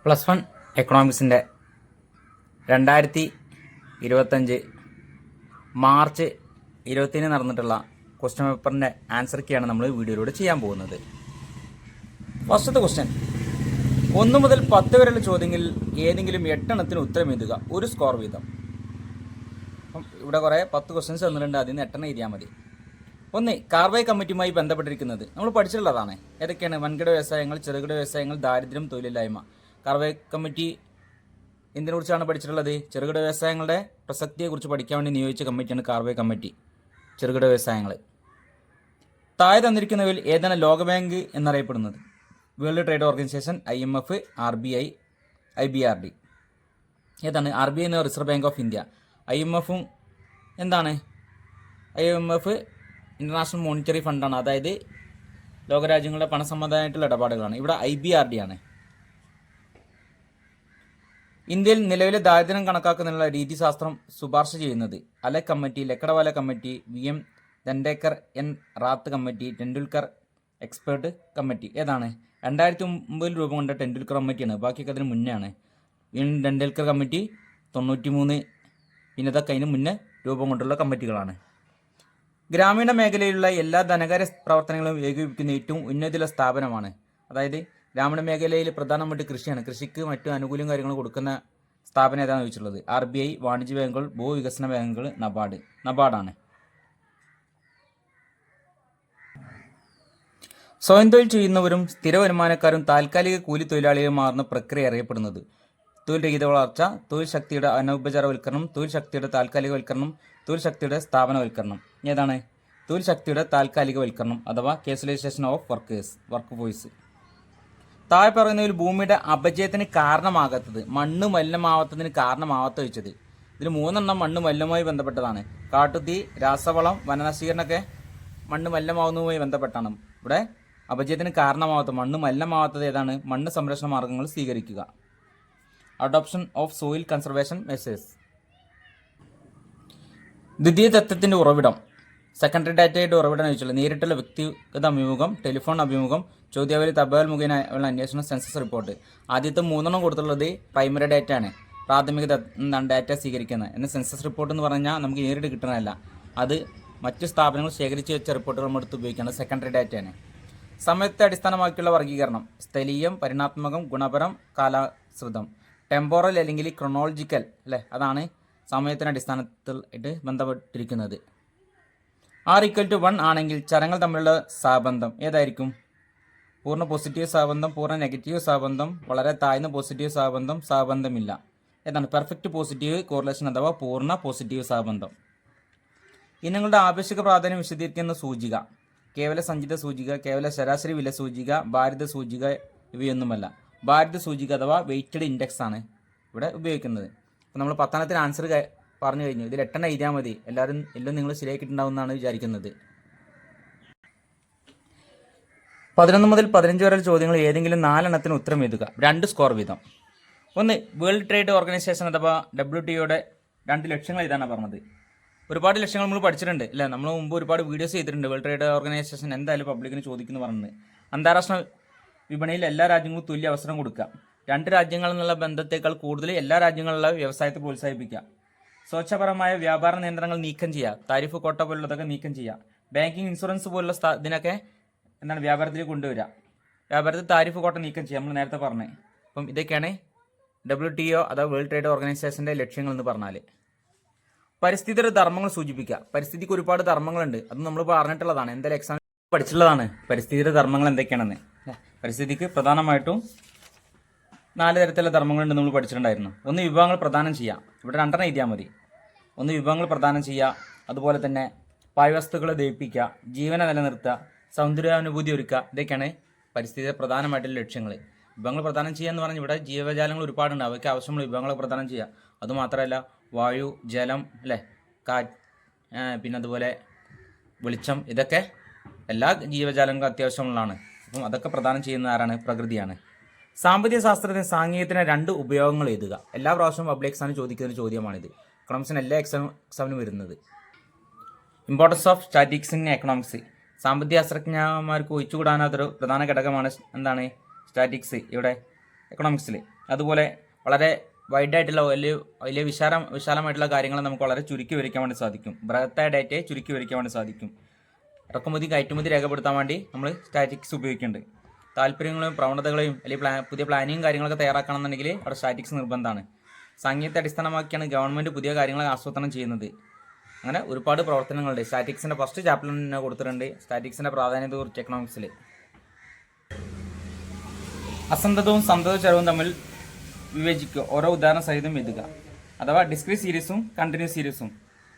+1 എക്കണോമിക്സിൻ്റെ 2025 March 20 നടന്നിട്ടുള്ള question പേപ്പറിൻ്റെ answer കീയാണ് നമ്മൾ വീഡിയോയിലൂടെ ചെയ്യാൻ പോകുന്നത്. ഫസ്റ്റത്തെ ക്വസ്റ്റ്യൻ, 1 മുതൽ 10 വരെയുള്ള ചോദ്യങ്ങളിൽ ഏതെങ്കിലും 8 എണ്ണത്തിന് ഉത്തരം എഴുതുക, ഒരു സ്കോർ വീതം. അപ്പം ഇവിടെ കുറേ 10 ക്വസ്റ്റ്യൻസ് തന്നിട്ടുണ്ട്, അതിൽ നിന്ന് 8 എണ്ണം എഴുതിയാൽ മതി. 1, കാർബൈ കമ്മിറ്റിയുമായി ബന്ധപ്പെട്ടിരിക്കുന്നത് നമ്മൾ പഠിച്ചിട്ടുള്ളതാണ്. ഏതൊക്കെയാണ്? വൻകിട വ്യവസായങ്ങൾ, ചെറുകിട വ്യവസായങ്ങൾ, ദാരിദ്ര്യം, തൊഴിലില്ലായ്മ. കാർബൈ കമ്മിറ്റി എന്തിനെക്കുറിച്ചാണ് പഠിച്ചിട്ടുള്ളത്? ചെറുകിട വ്യവസായങ്ങളുടെ പ്രസക്തിയെക്കുറിച്ച് പഠിക്കാൻ വേണ്ടി നിയോഗിച്ച കമ്മിറ്റിയാണ് കാർബൈ കമ്മിറ്റി, ചെറുകിട വ്യവസായങ്ങൾ. താഴെ തന്നിരിക്കുന്നവയിൽ ഏതാണ് ലോകബാങ്ക് എന്നറിയപ്പെടുന്നത്? World trade organisation, IMF, RBI, IBRD. ഏതാണ്? RBI എന്ന റിസർവ് ബാങ്ക് ഓഫ് ഇന്ത്യ. IMFും എന്താണ്? IMF ഇൻ്റർനാഷണൽ മോണിറ്ററി ഫണ്ടാണ്, അതായത് ലോകരാജ്യങ്ങളുടെ പണസംബന്ധമായിട്ടുള്ള ഇടപാടുകളാണ്. ഇവിടെ IBRD ആണ്. ഇന്ത്യയിൽ നിലവിലെ ദാരിദ്ര്യം കണക്കാക്കുന്നതിനുള്ള രീതിശാസ്ത്രം ശുപാർശ ചെയ്യുന്നത് Alagh committee, Lakdawala committee, VM Dandekar, N Rath committee, Tendulkar expert committee. ഏതാണ്? 2009 രൂപം കൊണ്ട ടെണ്ടുൽക്കർ കമ്മിറ്റിയാണ്, ബാക്കിയൊക്കെ അതിന് മുന്നേ ആണ്. ടെണ്ടുൽക്കർ കമ്മിറ്റി 93, പിന്നെ ഇതൊക്കെ അതിന് മുന്നേ രൂപം കൊണ്ടുള്ള കമ്മിറ്റികളാണ്. ഗ്രാമീണ മേഖലയിലുള്ള എല്ലാ ധനകാര്യ പ്രവർത്തനങ്ങളും ഏകീകരിക്കുന്ന ഏറ്റവും ഉന്നതിയുള്ള സ്ഥാപനമാണ്. അതായത് ഗ്രാമീണ മേഖലയിൽ പ്രധാനമായിട്ട് കൃഷിയാണ്. കൃഷിക്ക് മറ്റു ആനുകൂല്യം കാര്യങ്ങൾ കൊടുക്കുന്ന സ്ഥാപനം ഏതാണ് ചോദിച്ചിട്ടുള്ളത്? RBI, വാണിജ്യ ബാങ്കുകൾ, ഭൂവികസന ബാങ്കുകൾ, നബാർഡാണ്. സ്വയം തൊഴിൽ ചെയ്യുന്നവരും സ്ഥിര വരുമാനക്കാരും താൽക്കാലിക കൂലി തൊഴിലാളികൾ മാറുന്ന പ്രക്രിയ അറിയപ്പെടുന്നത് തൊഴിൽ രഹിത വളർച്ച, തൊഴിൽ ശക്തിയുടെ അനൗപചാരവൽക്കരണം, തൊഴിൽ ശക്തിയുടെ താൽക്കാലികവൽക്കരണം, തൊഴിൽ ശക്തിയുടെ സ്ഥാപനവൽക്കരണം. ഏതാണ്? തൊഴിൽ ശക്തിയുടെ താൽക്കാലികവൽക്കരണം അഥവാ കാഷ്വലൈസേഷൻ ഓഫ് വർക്ക് ഫോഴ്സ്. താഴെ പറയുന്നതിൽ ഭൂമിയുടെ അപചയത്തിന് കാരണമാകാത്തത്, മണ്ണ് മലിനമാവാത്തതിന് കാരണമാവാത്ത വെച്ചത്. ഇതിൽ 3 എണ്ണം മണ്ണ് മലിനവുമായി ബന്ധപ്പെട്ടതാണ്. കാട്ടുതീ, രാസവളം, വനനശീകരണമൊക്കെ മണ്ണ് മലിനമാവുന്നതുമായി ബന്ധപ്പെട്ടാണ്. ഇവിടെ അപചയത്തിന് കാരണമാവാത്ത, മണ്ണ് മലിനമാവാത്തത് ഏതാണ്? മണ്ണ് സംരക്ഷണ മാർഗങ്ങൾ സ്വീകരിക്കുക, adoption of soil conservation measures. ദ്വിതീയ തത്വത്തിൻ്റെ ഉറവിടം, സെക്കൻഡറി ഡാറ്റയുടെ ഉറവിടം ചോദിച്ചുള്ളത് നേരിട്ടുള്ള വ്യക്തിഗത അഭിമുഖം, ടെലിഫോൺ അഭിമുഖം, ചോദ്യാവലി, തപാൽ മുഖേന അന്വേഷണം, സെൻസസ് റിപ്പോർട്ട്. ആദ്യത്തെ 3 എണ്ണം കൊടുത്തുള്ളത് പ്രൈമറി ഡാറ്റ ആണ്, പ്രാഥമിക ഡാറ്റ സ്വീകരിക്കുന്നത്. എന്നാൽ സെൻസസ് റിപ്പോർട്ട് എന്ന് പറഞ്ഞാൽ നമുക്ക് നേരിട്ട് കിട്ടുന്നതല്ല, അത് മറ്റു സ്ഥാപനങ്ങൾ ശേഖരിച്ച് വെച്ച റിപ്പോർട്ടുകൾ നമ്മൾ എടുത്ത് ഉപയോഗിക്കുന്നത് സെക്കൻഡറി ഡാറ്റയാണ്. സമയത്തെ അടിസ്ഥാനമാക്കിയുള്ള വർഗീകരണം, സ്ഥലീയം, പരിണാത്മകം, ഗുണപരം, കാലാശ്രിതം. ടെമ്പോറൽ അല്ലെങ്കിൽ ക്രൊണോളജിക്കൽ അല്ലേ, അതാണ് സമയത്തിന് അടിസ്ഥാനത്തിൽ ആയിട്ട് ബന്ധപ്പെട്ടിരിക്കുന്നത്. R=1 ആണെങ്കിൽ ചരങ്ങൾ തമ്മിലുള്ള സഹബന്ധം ഏതായിരിക്കും? പൂർണ്ണ പോസിറ്റീവ് സഹബന്ധം, പൂർണ്ണ നെഗറ്റീവ് സഹബന്ധം, വളരെ താഴ്ന്ന പോസിറ്റീവ് സഹബന്ധം, സഹബന്ധമില്ല. ഏതാണ്? പെർഫെക്റ്റ് പോസിറ്റീവ് കോറിലേഷൻ അഥവാ പൂർണ്ണ പോസിറ്റീവ് സഹബന്ധം. ഇനങ്ങളുടെ ആപേക്ഷിക പ്രാധാന്യം വിശദീകരിക്കുന്ന സൂചിക, കേവല സഞ്ചിത സൂചിക, കേവല ശരാശരി വില സൂചിക, ഭാരിത സൂചിക ഇവയൊന്നുമല്ല. ഭാരിത സൂചിക അഥവാ വെയ്റ്റഡ് ഇൻഡെക്സ് ആണ് ഇവിടെ ഉപയോഗിക്കുന്നത്. അപ്പോൾ നമ്മൾ 10 എണ്ണത്തിന് ആൻസർ പറഞ്ഞു കഴിഞ്ഞു. ഇതിൽ 8 എണ്ണം എഴുതിയാൽ മതി. എല്ലാം നിങ്ങൾ ശരിയാക്കിയിട്ടുണ്ടാവും എന്നാണ് വിചാരിക്കുന്നത്. 11 മുതൽ 15 വരെ ചോദ്യങ്ങൾ ഏതെങ്കിലും 4 എണ്ണത്തിന് ഉത്തരം എഴുതുക, 2 സ്കോർ വീതം. 1, വേൾഡ് ട്രേഡ് ഓർഗനൈസേഷൻ അഥവാ WTOയുടെ 2 ലക്ഷ്യങ്ങൾ ഇതാണ് പറഞ്ഞത്. ഒരുപാട് ലക്ഷ്യങ്ങൾ നമ്മൾ പഠിച്ചിട്ടുണ്ട് അല്ലേ, നമ്മൾ മുമ്പ് ഒരുപാട് വീഡിയോസ് ചെയ്തിട്ടുണ്ട്. വേൾഡ് ട്രേഡ് ഓർഗനൈസേഷൻ എന്തായാലും പബ്ലിക്കിന് ചോദിക്കുന്നു പറഞ്ഞത്. അന്താരാഷ്ട്ര വിപണിയിൽ എല്ലാ രാജ്യങ്ങൾക്കും തുല്യ അവസരം കൊടുക്കുക, 2 രാജ്യങ്ങളിൽ നിന്നുള്ള ബന്ധത്തേക്കാൾ കൂടുതൽ എല്ലാ രാജ്യങ്ങളിലുള്ള വ്യവസായത്തെ പ്രോത്സാഹിപ്പിക്കുക, സ്വച്ഛപരമായ വ്യാപാര നിയന്ത്രണങ്ങൾ നീക്കം ചെയ്യുക, താരിഫ് കോട്ട പോലുള്ളതൊക്കെ നീക്കം ചെയ്യുക, ബാങ്കിങ്, ഇൻഷുറൻസ് പോലുള്ള ഇതിനൊക്കെ എന്താണ് വ്യാപാരത്തിൽ കൊണ്ടുവരിക, വ്യാപാരത്തിൽ താരിഫ് കോട്ട നീക്കം ചെയ്യുക, നമ്മൾ നേരത്തെ പറഞ്ഞത്. അപ്പം ഇതൊക്കെയാണ് WTO അഥവാ വേൾഡ് ട്രേഡ് ഓർഗനൈസേഷൻ്റെ ലക്ഷ്യങ്ങൾ എന്ന് പറഞ്ഞാൽ. പരിസ്ഥിതിയുടെ ധർമ്മങ്ങൾ സൂചിപ്പിക്കുക. പരിസ്ഥിതിക്ക് ഒരുപാട് ധർമ്മങ്ങളുണ്ട്, അത് നമ്മൾ പറഞ്ഞിട്ടുള്ളതാണ്, എന്തായാലും എക്സാം പഠിച്ചിട്ടുള്ളതാണ് പരിസ്ഥിതിയുടെ ധർമ്മങ്ങൾ എന്തൊക്കെയാണെന്ന്. പരിസ്ഥിതിക്ക് പ്രധാനമായിട്ടും 4 തരത്തിലുള്ള ധർമ്മങ്ങളുണ്ട്, നമ്മൾ പഠിച്ചിട്ടുണ്ടായിരുന്നു. 1, വിഭവങ്ങൾ പ്രദാനം ചെയ്യുക. ഇവിടെ 2 എണ്ണം എഴുതിയാൽ മതി. 1, വിഭവങ്ങൾ പ്രദാനം ചെയ്യുക, അതുപോലെ തന്നെ പാഴ്വസ്തുക്കളെ ദഹിപ്പിക്കുക, ജീവനെ നിലനിർത്തുക, സൗന്ദര്യാനുഭൂതി ഒരുക്കുക. ഇതൊക്കെയാണ് പരിസ്ഥിതിയുടെ പ്രധാനമായിട്ടുള്ള ലക്ഷ്യങ്ങൾ. വിഭവങ്ങൾ പ്രദാനം ചെയ്യുക എന്ന് പറഞ്ഞാൽ ഇവിടെ ജീവജാലങ്ങൾ ഒരുപാടുണ്ട്, അവയ്ക്ക് ആവശ്യമുള്ള വിഭവങ്ങൾ പ്രദാനം ചെയ്യുക. അതുമാത്രമല്ല വായു, ജലം അല്ലേ, പിന്നെ അതുപോലെ വെളിച്ചം, ഇതൊക്കെ എല്ലാ ജീവജാലങ്ങൾക്കും അത്യാവശ്യമുള്ളതാണ്. അപ്പം അതൊക്കെ പ്രദാനം ചെയ്യുന്ന ആരാണ്? പ്രകൃതിയാണ്. സാമ്പത്തിക ശാസ്ത്രത്തിന് സാങ്കേതികത്തിന് 2 ഉപയോഗങ്ങൾ എഴുതുക. എല്ലാ പ്രാവശ്യവും പബ്ലിക് എക്സാമിന് ചോദിക്കുന്ന ചോദ്യമാണിത്. എക്കണോമിക്സിന് എല്ലാ എക്സാമിനും വരുന്നത്. Importance of statics in economics. സാമ്പത്തിക ശാസ്ത്രജ്ഞന്മാർക്ക് ഒഴിച്ചുകൂടാനാത്തൊരു പ്രധാന ഘടകമാണ് എന്താണ്? സ്റ്റാറ്റിക്സ് ഇവിടെ എക്കണോമിക്സിൽ. അതുപോലെ വളരെ വൈഡായിട്ടുള്ള വലിയ വിശാലമായിട്ടുള്ള കാര്യങ്ങൾ നമുക്ക് വളരെ ചുരുക്കി വരയ്ക്കാൻ വേണ്ടി സാധിക്കും. ബൃഹത്തായ ഡേറ്റയെ ചുരുക്കി വരയ്ക്കാൻ വേണ്ടി സാധിക്കും. ഇറക്കുമതി കയറ്റുമതി രേഖപ്പെടുത്താൻ വേണ്ടി നമ്മൾ സ്റ്റാറ്റിക്സ് ഉപയോഗിക്കുന്നുണ്ട്. താല്പര്യങ്ങളെയും പ്രവണതകളെയും അല്ലെങ്കിൽ പുതിയ പ്ലാനിങ്ങും കാര്യങ്ങളൊക്കെ തയ്യാറാക്കണമെന്നുണ്ടെങ്കിൽ അവിടെ സ്റ്റാറ്റിക്സ് നിർബന്ധമാണ്. സാങ്കേതികത്തെ അടിസ്ഥാനമാക്കിയാണ് ഗവൺമെൻറ് പുതിയ കാര്യങ്ങൾ ആസൂത്രണം ചെയ്യുന്നത്. അങ്ങനെ ഒരുപാട് പ്രവർത്തനങ്ങളുണ്ട്. സ്റ്റാറ്റിക്സിൻ്റെ ഫസ്റ്റ് ചാപ്റ്ററിൽ തന്നെ കൊടുത്തിട്ടുണ്ട് സ്റ്റാറ്റിക്സിൻ്റെ പ്രാധാന്യത്തെക്കുറിച്ച് എക്കണോമിക്സിൽ. അസന്തതവും സന്തത ചരവും തമ്മിൽ വിവേചിക്കുക. ഓരോ ഉദാഹരണ സഹിതം എഴുതുക. അഥവാ ഡിസ്ക്രീറ്റ് സീരീസും കണ്ടിന്യൂസ് സീരീസും,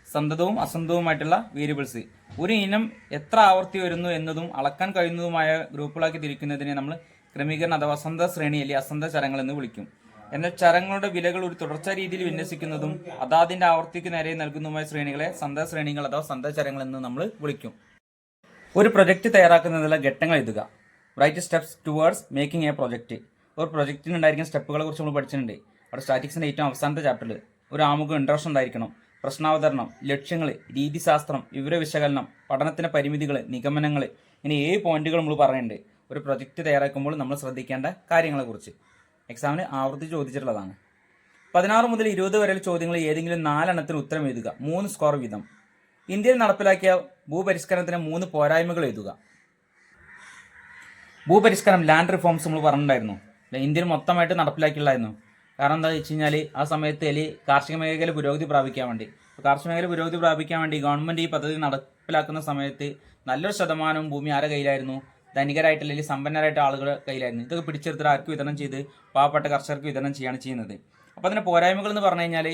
സന്തതവും അസന്തതവുമായിട്ടുള്ള വേരിയബിൾസ്. ഒരു ഇനം എത്ര ആവർത്തി വരുന്നു എന്നതും അളക്കാൻ കഴിയുന്നതുമായ ഗ്രൂപ്പുകളാക്കി തിരിക്കുന്നതിനെ നമ്മൾ ക്രമീകരണം അഥവാ അസന്ത ശ്രേണി അല്ലെങ്കിൽ അസന്ത ചരങ്ങൾ എന്ന് വിളിക്കും. എന്നാൽ ചരങ്ങളുടെ വിലകൾ ഒരു തുടർച്ചാ രീതിയിൽ വിന്യസിക്കുന്നതും അതാതിന്റെ ആവർത്തിക്ക് നേരെ നൽകുന്നതുമായ ശ്രേണികളെ സന്ത ശ്രേണികൾ അഥവാ സന്ത ചരങ്ങൾ എന്ന് നമ്മൾ വിളിക്കും. ഒരു പ്രൊജക്റ്റ് തയ്യാറാക്കുന്നതിനുള്ള ഘട്ടങ്ങൾ എഴുതുക. Write steps towards making a project. ഒരു പ്രൊജക്റ്റിന് ഉണ്ടായിരിക്കുന്ന സ്റ്റെപ്പുകളെ കുറിച്ച് നമ്മൾ പഠിച്ചിട്ടുണ്ട്. അവിടെ സ്റ്റാറ്റിക്സിന്റെ ഏറ്റവും അവസാനത്തെ ചാപ്റ്ററിൽ ഒരു ആമുഖം ഇൻട്രൊഡക്ഷൻ ഉണ്ടായിരിക്കണം. പ്രശ്നാവതരണം, ലക്ഷ്യങ്ങൾ, രീതിശാസ്ത്രം, വിവര വിശകലനം, പഠനത്തിന്റെ പരിമിതികൾ, നിഗമനങ്ങൾ, ഇങ്ങനെ 7 പോയിന്റുകൾ നമ്മൾ പറയുന്നുണ്ട് ഒരു പ്രൊജക്റ്റ് തയ്യാറാക്കുമ്പോൾ നമ്മൾ ശ്രദ്ധിക്കേണ്ട കാര്യങ്ങളെക്കുറിച്ച്. എക്സാമിന് ആവർത്തിച്ച് ചോദിച്ചിട്ടുള്ളതാണ്. 16 മുതൽ 20 വരെ ചോദ്യങ്ങൾ ഏതെങ്കിലും 4 എണ്ണത്തിന് ഉത്തരം എഴുതുക. 3 സ്കോർ വീതം. ഇന്ത്യയിൽ നടപ്പിലാക്കിയ ഭൂപരിഷ്കരണത്തിന് 3 പോരായ്മകൾ എഴുതുക. ഭൂപരിഷ്കരണം ലാൻഡ് റിഫോംസ് നമ്മൾ പറഞ്ഞിട്ടുണ്ടായിരുന്നു. ഇന്ത്യയിൽ മൊത്തമായിട്ട് നടപ്പിലാക്കിയുള്ളായിരുന്നു. കാരണം എന്താ വെച്ച് കഴിഞ്ഞാൽ ആ സമയത്ത് കാർഷിക മേഖല പുരോഗതി പ്രാപിക്കാൻ വേണ്ടി ഗവൺമെൻറ് ഈ പദ്ധതി നടപ്പിലാക്കുന്ന സമയത്ത് നല്ലൊരു ശതമാനവും ഭൂമി ആരുടെ കയ്യിലായിരുന്നു? ധനികരായിട്ട് അല്ലെങ്കിൽ സമ്പന്നരായിട്ട് ആളുകളുടെ കയ്യിലായിരുന്നു. ഇതൊക്കെ പിടിച്ചെടുത്തിട്ട് ആർക്ക് വിതരണം ചെയ്ത് പാവപ്പെട്ട കർഷകർക്ക് വിതരണം ചെയ്യാണ് ചെയ്യുന്നത്. അപ്പോൾ അതിൻ്റെ പോരായ്മകൾ എന്ന് പറഞ്ഞു കഴിഞ്ഞാൽ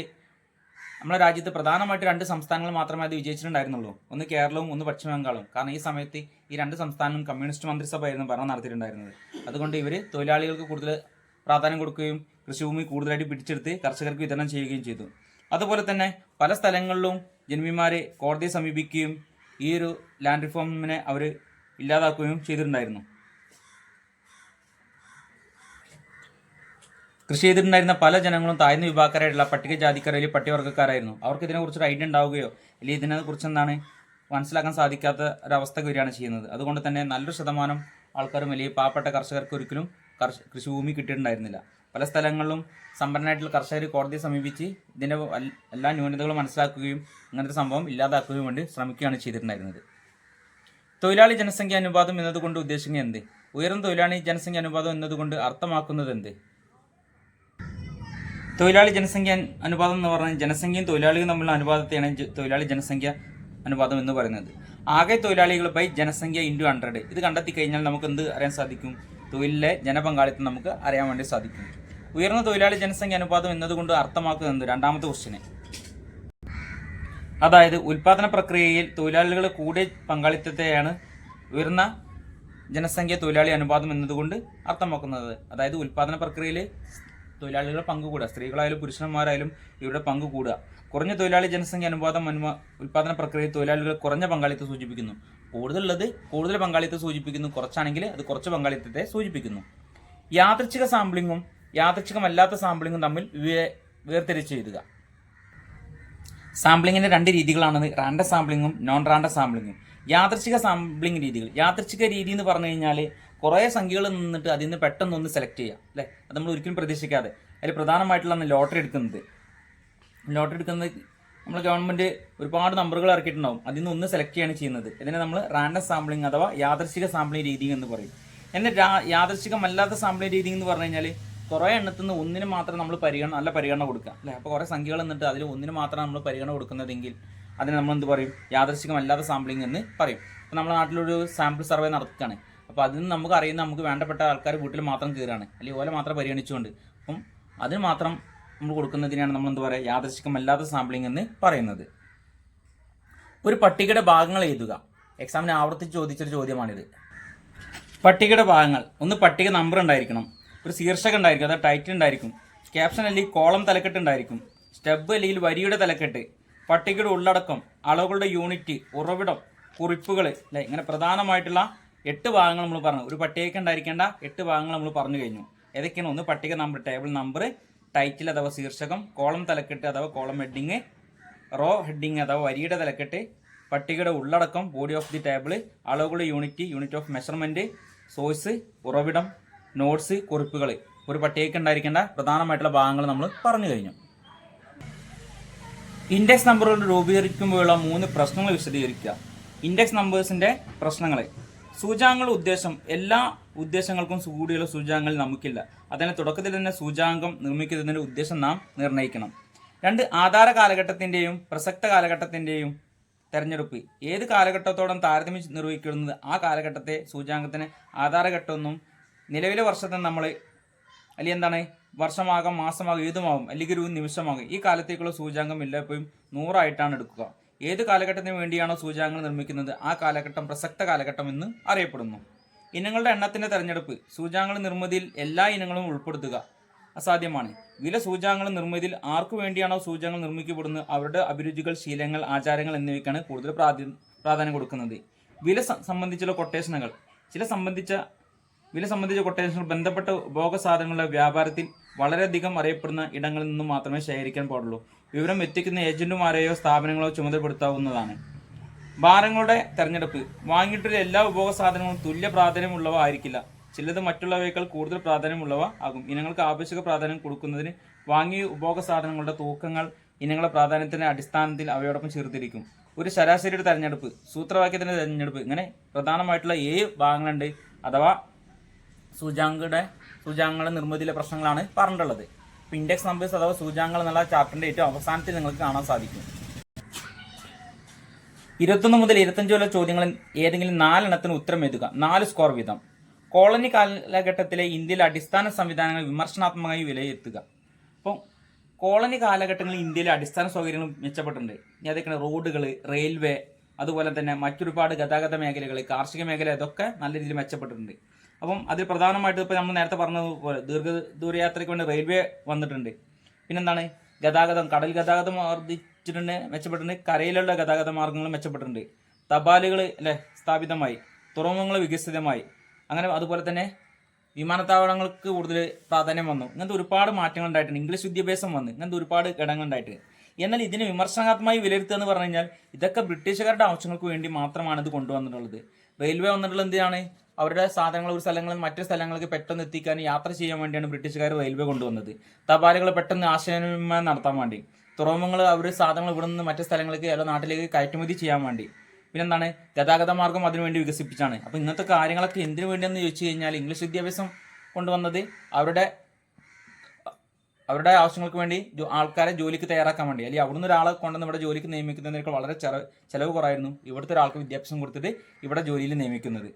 നമ്മുടെ രാജ്യത്ത് പ്രധാനമായിട്ട് 2 സംസ്ഥാനങ്ങൾ മാത്രമേ അത് വിജയിച്ചിട്ടുണ്ടായിരുന്നുള്ളൂ. ഒന്ന് കേരളവും ഒന്ന് പശ്ചിമ ബംഗാളും. കാരണം ഈ സമയത്ത് ഈ 2 സംസ്ഥാനവും കമ്മ്യൂണിസ്റ്റ് മന്ത്രിസഭയായിരുന്നു ഭരണം നടത്തിയിട്ടുണ്ടായിരുന്നത്. അതുകൊണ്ട് ഇവർ തൊഴിലാളികൾക്ക് കൂടുതൽ പ്രാധാന്യം കൊടുക്കുകയും കൃഷിഭൂമി കൂടുതലായിട്ട് പിടിച്ചെടുത്ത് കർഷകർക്ക് വിതരണം ചെയ്യുകയും ചെയ്തു. അതുപോലെ തന്നെ പല സ്ഥലങ്ങളിലും ജന്മിമാർ കോടതിയെ സമീപിക്കുകയും ഈ ഒരു ലാൻഡ് റിഫോമിനെ അവർ ഇല്ലാതാക്കുകയും ചെയ്തിട്ടുണ്ടായിരുന്നു. കൃഷി ചെയ്തിട്ടുണ്ടായിരുന്ന പല ജനങ്ങളും താഴ്ന്ന വിഭാഗക്കാരായിട്ടുള്ള പട്ടികജാതിക്കാർ അല്ലെങ്കിൽ പട്ടികവർഗ്ഗക്കാരായിരുന്നു. അവർക്ക് ഇതിനെക്കുറിച്ചൊരു ഐഡിയ ഉണ്ടാവുകയോ അല്ലെങ്കിൽ ഇതിനെക്കുറിച്ച് എന്താണ് മനസ്സിലാക്കാൻ സാധിക്കാത്ത ഒരവസ്ഥ വരികയാണ് ചെയ്യുന്നത്. അതുകൊണ്ട് തന്നെ നല്ലൊരു ശതമാനം ആൾക്കാരും അല്ലെങ്കിൽ പാവപ്പെട്ട കർഷകർക്ക് ഒരിക്കലും കൃഷിഭൂമി കിട്ടിയിട്ടുണ്ടായിരുന്നില്ല. പല സ്ഥലങ്ങളിലും സമ്പന്നരായിട്ടുള്ള കർഷകർ കോടതിയെ സമീപിച്ച് ഇതിൻ്റെ എല്ലാ ന്യൂനതകളും മനസ്സിലാക്കുകയും അങ്ങനത്തെ സംഭവം ഇല്ലാതാക്കുകയും വേണ്ടി ശ്രമിക്കുകയാണ് ചെയ്തിട്ടുണ്ടായിരുന്നത്. തൊഴിലാളി ജനസംഖ്യ അനുപാതം എന്നതുകൊണ്ട് ഉദ്ദേശിക്കുന്നത് എന്ത്? ഉയർന്ന തൊഴിലാളി ജനസംഖ്യ അനുപാതം എന്നതുകൊണ്ട് അർത്ഥമാക്കുന്നത് എന്ത്? തൊഴിലാളി ജനസംഖ്യ അനുപാതം എന്ന് പറഞ്ഞാൽ ജനസംഖ്യയും തൊഴിലാളികളും തമ്മിലുള്ള അനുപാതത്തെയാണ് തൊഴിലാളി ജനസംഖ്യ അനുപാതം എന്ന് പറയുന്നത്. ആകെ തൊഴിലാളികൾ ബൈ ജനസംഖ്യ ഇൻറ്റു 100. ഇത് കണ്ടെത്തി കഴിഞ്ഞാൽ നമുക്ക് എന്ത് അറിയാൻ സാധിക്കും? തൊഴിലിലെ ജനപങ്കാളിത്തം നമുക്ക് അറിയാൻ വേണ്ടി സാധിക്കും. ഉയർന്ന തൊഴിലാളി ജനസംഖ്യ അനുപാതം എന്നതുകൊണ്ട് അർത്ഥമാക്കുന്നത് എന്ത്? രണ്ടാമത്തെ ക്വസ്റ്റ്യന്. അതായത് ഉൽപാദന പ്രക്രിയയിൽ തൊഴിലാളികൾ കൂടിയ പങ്കാളിത്തത്തെയാണ് ഉയർന്ന ജനസംഖ്യ തൊഴിലാളി അനുപാതം എന്നതുകൊണ്ട് അർത്ഥമാക്കുന്നത്. അതായത് ഉൽപാദന പ്രക്രിയയിൽ തൊഴിലാളികളുടെ പങ്ക് കൂടുക, സ്ത്രീകളായാലും പുരുഷന്മാരായാലും ഇവരുടെ പങ്ക് കൂടുക. കുറഞ്ഞ തൊഴിലാളി ജനസംഖ്യ അനുപാതം ഉൽപാദന പ്രക്രിയയിൽ തൊഴിലാളികൾ കുറഞ്ഞ പങ്കാളിത്തം സൂചിപ്പിക്കുന്നു. കൂടുതലുള്ളത് കൂടുതൽ പങ്കാളിത്തം സൂചിപ്പിക്കുന്നു, കുറച്ചാണെങ്കിൽ അത് കുറച്ച് പങ്കാളിത്തത്തെ സൂചിപ്പിക്കുന്നു. യാദൃച്ഛിക സാമ്പിളിങ്ങും യാദൃച്ഛികമല്ലാത്ത സാമ്പിളിങ്ങും തമ്മിൽ വേർതിരിച്ച് എഴുതുക. സാമ്പിളിങ്ങിന്റെ 2 രീതികളാണ് റാൻഡം സാമ്പിളിങ്ങും നോൺ റാൻഡം സാമ്പിളിങ്ങും. യാദൃച്ഛിക സാമ്പിളിംഗ് രീതികൾ. യാദൃച്ഛിക രീതി എന്ന് പറഞ്ഞു കഴിഞ്ഞാൽ കുറേ സംഖ്യകൾ നിന്നിട്ട് അതിൽ നിന്ന് പെട്ടെന്ന് ഒന്ന് സെലക്ട് ചെയ്യാം അല്ലേ. അത് നമ്മൾ ഒരിക്കലും പ്രതീക്ഷിക്കാതെ. അതിൽ പ്രധാനമായിട്ടുള്ള ലോട്ടറി എടുക്കുന്നത് നമ്മൾ ഗവൺമെൻറ് ഒരുപാട് നമ്പറുകൾ ഇറക്കിയിട്ടുണ്ടാവും. അതിൽ നിന്ന് ഒന്ന് സെലക്ട് ചെയ്യാണ് ചെയ്യുന്നത്. ഇതിനെ നമ്മൾ റാൻഡം സാമ്പിളിംഗ് അഥവാ യാദൃച്ഛിക സാമ്പിളിംഗ് രീതി എന്ന് പറയും. എന്നാൽ യാദൃച്ഛികമല്ലാത്ത സാമ്പിളിംഗ് രീതി എന്ന് പറഞ്ഞു കഴിഞ്ഞാൽ കുറേ എണ്ണത്തിൽ നിന്ന് ഒന്നിന് മാത്രം നമ്മൾ നല്ല പരിഗണന കൊടുക്കുക അല്ലേ. അപ്പോൾ കുറേ സംഖ്യകൾ എന്നിട്ട് അതിൽ ഒന്നിന് മാത്രം നമ്മൾ പരിഗണന കൊടുക്കുന്നതെങ്കിൽ അതിന് നമ്മൾ എന്ത് പറയും? യാദൃച്ഛികമല്ലാത്ത സാമ്പിളിംഗ് എന്ന് പറയും. അപ്പോൾ നമ്മുടെ നാട്ടിലൊരു സാമ്പിൾ സർവേ നടക്കുകയാണ്. അപ്പോൾ അതിന് നമുക്ക് അറിയുന്ന നമുക്ക് വേണ്ടപ്പെട്ട ആൾക്കാർ വീട്ടിൽ മാത്രം കയറുകയാണ് അല്ലെങ്കിൽ ഓലെ മാത്രം പരിഗണിച്ചുകൊണ്ട് അപ്പം അതിന് മാത്രം നമ്മൾ കൊടുക്കുന്നതിനാണ് നമ്മൾ എന്ത് പറയുക? യാദൃച്ഛികമല്ലാത്ത സാമ്പിളിംഗ് എന്ന് പറയുന്നത്. ഒരു പട്ടികയുടെ ഭാഗങ്ങൾ എഴുതുക. എക്സാമിന് ആവർത്തിച്ച് ചോദിച്ചൊരു ചോദ്യമാണിത്. പട്ടികയുടെ ഭാഗങ്ങൾ. ഒന്ന് പട്ടിക നമ്പർ ഉണ്ടായിരിക്കണം, ഒരു ശീർഷകം ഉണ്ടായിരിക്കും, അതായത് ടൈറ്റിൽ ഉണ്ടായിരിക്കും, ക്യാപ്ഷൻ അല്ലെങ്കിൽ കോളം തലക്കെട്ട് ഉണ്ടായിരിക്കും, സ്റ്റെപ്പ് അല്ലെങ്കിൽ വരിയുടെ തലക്കെട്ട്, പട്ടികയുടെ ഉള്ളടക്കം, അളവുകളുടെ യൂണിറ്റ്, ഉറവിടം, കുറിപ്പുകൾ അല്ലേ. ഇങ്ങനെ പ്രധാനമായിട്ടുള്ള 8 ഭാഗങ്ങൾ നമ്മൾ പറഞ്ഞു. ഒരു പട്ടികയ്ക്ക് ഉണ്ടായിരിക്കേണ്ട 8 ഭാഗങ്ങൾ നമ്മൾ പറഞ്ഞു കഴിഞ്ഞു. ഏതൊക്കെയാണ്? ഒന്ന് പട്ടിക നമ്പർ, ടേബിൾ നമ്പർ, ടൈറ്റിൽ അഥവാ ശീർഷകം, കോളം തലക്കെട്ട് അഥവാ കോളം ഹെഡിങ്, റോ ഹെഡിങ് അഥവാ വരിയുടെ തലക്കെട്ട്, പട്ടികയുടെ ഉള്ളടക്കം, ബോഡി ഓഫ് ദി ടേബിൾ, അളവുകളുടെ യൂണിറ്റ് ഓഫ് മെഷർമെൻറ്റ്, സോഴ്സ്, ഉറവിടം, നോട്ട്സ്, കുറിപ്പുകൾ. ഒരു പട്ടികയ്ക്ക് ഉണ്ടായിരിക്കേണ്ട പ്രധാനമായിട്ടുള്ള ഭാഗങ്ങൾ നമ്മൾ പറഞ്ഞു കഴിഞ്ഞു. ഇൻഡെക്സ് നമ്പറുകൾ രൂപീകരിക്കുമ്പോഴുള്ള 3 പ്രശ്നങ്ങൾ വിശദീകരിക്കുക. ഇൻഡെക്സ് നമ്പേഴ്സിന്റെ പ്രശ്നങ്ങൾ. സൂചകങ്ങളുടെ ഉദ്ദേശം. എല്ലാ ഉദ്ദേശങ്ങൾക്കും കൂടിയുള്ള സൂചകങ്ങൾ നമുക്കില്ല. അതിന് തുടക്കത്തിൽ തന്നെ സൂചകാംഗം നിർമ്മിക്കുന്നതിന്റെ ഉദ്ദേശം നാം നിർണ്ണയിക്കണം. 2, ആധാര കാലഘട്ടത്തിന്റെയും പ്രസക്ത കാലഘട്ടത്തിന്റെയും തെരഞ്ഞെടുപ്പ്. ഏത് കാലഘട്ടത്തോളം താരതമ്യം നിർവഹിക്കുന്നത് ആ കാലഘട്ടത്തെ സൂചകാംഗത്തിന് ആധാരഘട്ടമെന്നും നിലവിലെ വർഷത്തെ നമ്മൾ അല്ലെങ്കിൽ എന്താണ് വർഷമാകാം, മാസമാകും, ഏതുമാകും, അല്ലെങ്കിൽ ഒരു നിമിഷമാകും. ഈ കാലത്തേക്കുള്ള സൂചകാംഗം എല്ലായ്പ്പോഴും 100 എടുക്കുക. ഏത് കാലഘട്ടത്തിന് വേണ്ടിയാണോ സൂചകങ്ങൾ നിർമ്മിക്കുന്നത് ആ കാലഘട്ടം പ്രസക്ത കാലഘട്ടം എന്ന് അറിയപ്പെടുന്നു. ഇനങ്ങളുടെ എണ്ണത്തിന്റെ തെരഞ്ഞെടുപ്പ്. സൂചകങ്ങൾ നിർമ്മിതിയിൽ എല്ലാ ഇനങ്ങളും ഉൾപ്പെടുത്തുക അസാധ്യമാണ്. വില സൂചകങ്ങൾ നിർമ്മിതിയിൽ ആർക്കു വേണ്ടിയാണോ സൂചകങ്ങൾ നിർമ്മിക്കപ്പെടുന്നത് അവരുടെ അഭിരുചികൾ, ശീലങ്ങൾ, ആചാരങ്ങൾ എന്നിവയ്ക്കാണ് കൂടുതൽ പ്രാധാന്യം കൊടുക്കുന്നത്. വില സംബന്ധിച്ചുള്ള കൊട്ടേഷനുകൾ. വില സംബന്ധിച്ച കൊട്ടേഷനുകൾ ബന്ധപ്പെട്ട ഉപഭോഗസാധനങ്ങളുടെ വ്യാപാരത്തിൽ വളരെയധികം അറിയപ്പെടുന്ന ഇടങ്ങളിൽ നിന്നും മാത്രമേ ശേഖരിക്കാൻ പാടുള്ളൂ. വിവരം എത്തിക്കുന്ന ഏജന്റുമാരെയോ സ്ഥാപനങ്ങളോ ചുമതലപ്പെടുത്താവുന്നതാണ്. ഭാരങ്ങളുടെ തെരഞ്ഞെടുപ്പ്. വാങ്ങിയിട്ടുള്ള എല്ലാ ഉപഭോഗസാധനങ്ങളും തുല്യ പ്രാധാന്യമുള്ളവ ആയിരിക്കില്ല. ചിലത് മറ്റുള്ളവയേക്കാൾ കൂടുതൽ പ്രാധാന്യമുള്ളവ ആകും. ഇനങ്ങൾക്ക് ആവശ്യക പ്രാധാന്യം കൊടുക്കുന്നതിന് വാങ്ങിയ ഉപഭോഗസാധനങ്ങളുടെ തൂക്കങ്ങൾ ഇനങ്ങളുടെ പ്രാധാന്യത്തിന്റെ അടിസ്ഥാനത്തിൽ അവയോടൊപ്പം ചേർത്തിരിക്കും. ഒരു ശരാശരിയുടെ തെരഞ്ഞെടുപ്പ്. സൂത്രവാക്യത്തിന്റെ തെരഞ്ഞെടുപ്പ്. ഇങ്ങനെ പ്രധാനമായിട്ടുള്ള 7 ഭാഗങ്ങളുണ്ട്. അഥവാ സൂചകങ്ങളുടെ നിർമ്മിതിയിലെ പ്രശ്നങ്ങളാണ് പറഞ്ഞിട്ടുള്ളത്. ഇപ്പം ഇൻഡെക്സ് നമ്പേഴ്സ് അഥവാ സൂചകങ്ങൾ എന്നുള്ള ചാപ്റ്ററിന്റെ ഏറ്റവും അവസാനത്തിൽ നിങ്ങൾക്ക് കാണാൻ സാധിക്കും. 21 മുതൽ 25 വരെ ചോദ്യങ്ങളിൽ ഏതെങ്കിലും 4 എണ്ണത്തിന് ഉത്തരം എഴുതുക. 4 സ്കോർ വീതം. കോളനി കാലഘട്ടത്തിലെ ഇന്ത്യയിലെ അടിസ്ഥാന സംവിധാനങ്ങൾ വിമർശനാത്മകമായി വിലയിരുത്തുക. അപ്പോൾ കോളനി കാലഘട്ടങ്ങളിൽ ഇന്ത്യയിലെ അടിസ്ഥാന സൗകര്യങ്ങൾ മെച്ചപ്പെട്ടിട്ടുണ്ട്. അതൊക്കെയാണ് റോഡുകൾ, റെയിൽവേ, അതുപോലെ തന്നെ മറ്റൊരുപാട് ഗതാഗത മേഖലകൾ, കാർഷിക മേഖല, ഇതൊക്കെ നല്ല രീതിയിൽ മെച്ചപ്പെട്ടിട്ടുണ്ട്. അപ്പം അതിൽ പ്രധാനമായിട്ട് ഇപ്പോൾ നമ്മൾ നേരത്തെ പറഞ്ഞതുപോലെ ദീർഘദൂരയാത്രയ്ക്ക് വേണ്ടി റെയിൽവേ വന്നിട്ടുണ്ട്. പിന്നെന്താണ് ഗതാഗതം, കടൽ ഗതാഗതം വർദ്ധിച്ചിട്ടുണ്ട്, മെച്ചപ്പെട്ടിട്ടുണ്ട്. കരയിലുള്ള ഗതാഗത മാർഗങ്ങൾ മെച്ചപ്പെട്ടിട്ടുണ്ട്. തപാലുകൾ സ്ഥാപിതമായി, തുറമുഖങ്ങൾ വികസിതമായി, അങ്ങനെ അതുപോലെ തന്നെ വിമാനത്താവളങ്ങൾക്ക് കൂടുതൽ പ്രാധാന്യം വന്നു. ഇങ്ങനത്തെ ഒരുപാട് മാറ്റങ്ങൾ ഉണ്ടായിട്ടുണ്ട്. ഇംഗ്ലീഷ് വിദ്യാഭ്യാസം വന്നു. ഇങ്ങനത്തെ ഒരുപാട് ഘടകങ്ങൾ ഉണ്ടായിട്ട്. എന്നാൽ ഇതിനെ വിമർശനാത്മകമായി വിലയിരുത്തുക എന്ന് പറഞ്ഞു കഴിഞ്ഞാൽ ഇതൊക്കെ ബ്രിട്ടീഷുകാരുടെ ആവശ്യങ്ങൾക്ക് വേണ്ടി മാത്രമാണ് ഇത് കൊണ്ടുവന്നിട്ടുള്ളത്. റെയിൽവേ വന്നിട്ടുള്ളത് എന്തിനാണ്? അവരുടെ സാധനങ്ങൾ ഒരു സ്ഥലങ്ങളിൽ നിന്ന് മറ്റു സ്ഥലങ്ങൾക്ക് പെട്ടെന്ന് എത്തിക്കാൻ, യാത്ര ചെയ്യാൻ വേണ്ടിയാണ് ബ്രിട്ടീഷുകാർ റെയിൽവേ കൊണ്ടുവന്നത്. തപാലുകൾ പെട്ടെന്ന് ആശയവിനിമയം നടത്താൻ വേണ്ടി. തുറമുഖങ്ങൾ അവർ സാധനങ്ങൾ ഇവിടെ നിന്ന് മറ്റു സ്ഥലങ്ങൾക്ക് അല്ലെങ്കിൽ നാട്ടിലേക്ക് കയറ്റുമതി ചെയ്യാൻ വേണ്ടി. പിന്നെന്താണ് ഗതാഗത മാർഗം അതിനുവേണ്ടി വികസിപ്പിച്ചാണ്. അപ്പോൾ ഇങ്ങനത്തെ കാര്യങ്ങളൊക്കെ എന്തിനു വേണ്ടിയെന്ന് ചോദിച്ചു കഴിഞ്ഞാൽ ഇംഗ്ലീഷ് വിദ്യാഭ്യാസം കൊണ്ടുവന്നത് അവരുടെ ആവശ്യങ്ങൾക്ക് വേണ്ടി ആൾക്കാരെ ജോലിക്ക് തയ്യാറാക്കാൻ വേണ്ടി. അല്ലെങ്കിൽ അവിടുന്ന് ഒരാളെ കൊണ്ടുവന്ന് ഇവിടെ ജോലിക്ക് നിയമിക്കുന്നതിനേക്കാൾ വളരെ ചെലവ് കുറവായിരുന്നു ഇവിടുത്തെ ഒരാൾക്ക് വിദ്യാഭ്യാസം കൊടുത്തിട്ട് ഇവിടെ ജോലിയിൽ നിയമിക്കുന്നത്.